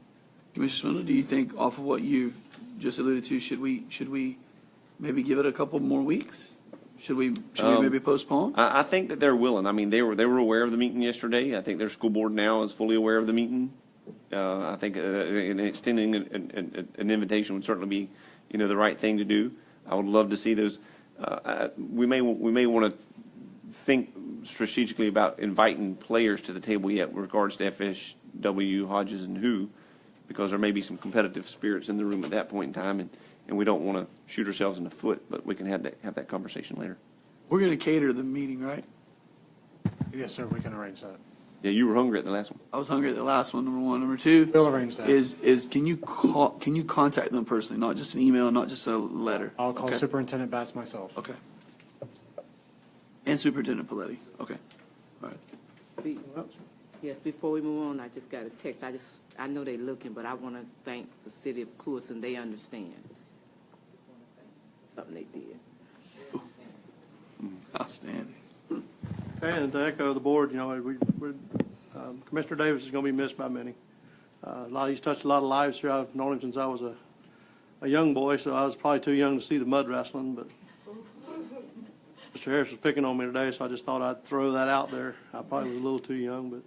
Commissioner Swindler, do you think, off of what you just alluded to, should we maybe give it a couple more weeks? Should we maybe postpone? I think that they're willing. I mean, they were aware of the meeting yesterday. I think their school board now is fully aware of the meeting. I think extending an invitation would certainly be, the right thing to do. I would love to see those. We may want to think strategically about inviting players to the table yet with regards to FSW, Hodges, and who, because there may be some competitive spirits in the room at that point in time, and we don't want to shoot ourselves in the foot, but we can have that conversation later. We're going to cater the meeting, right? Yes, sir, we can arrange that. Yeah, you were hungry at the last one. I was hungry at the last one, number one. Number two, We'll arrange that. is can you contact them personally, not just an email, not just a letter? I'll call Okay. Superintendent Bass myself. Okay. And Superintendent Paletti. Okay. All right. Yes, before we move on, I just got a text. I know they're looking, but I want to thank the city of Clewiston. They understand. Something they did. Outstanding. Okay, and to echo the board, Commissioner Davis is going to be missed by many. He's touched a lot of lives here. I've known him since I was a young boy, so I was probably too young to see the mud wrestling, but Mr. Harris was picking on me today, so I just thought I'd throw that out there. I probably was a little too young, but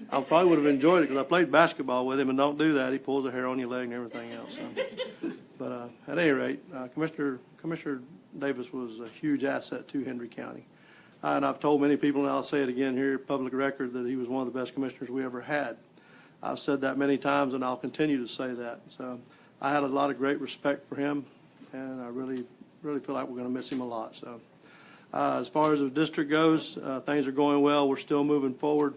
I probably would have enjoyed it because I played basketball with him, and don't do that. He pulls the hair on your leg and everything else. So. But at any rate, Commissioner Davis was a huge asset to Henry County. And I've told many people, and I'll say it again here, public record, that he was one of the best commissioners we ever had. I've said that many times, and I'll continue to say that. So I had a lot of great respect for him, and I really, really feel like we're going to miss him a lot. So as far as the district goes, things are going well. We're still moving forward.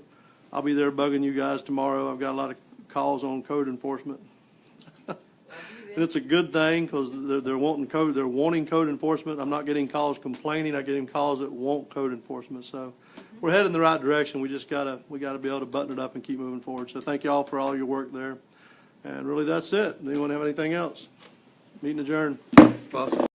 I'll be there bugging you guys tomorrow. I've got a lot of calls on code enforcement. And it's a good thing because they're wanting code enforcement. I'm not getting calls complaining. I'm getting calls that want code enforcement. So we're heading in the right direction. We gotta be able to button it up and keep moving forward. So thank you all for all your work there. And really, that's it. Anyone have anything else? Meeting adjourned. Awesome.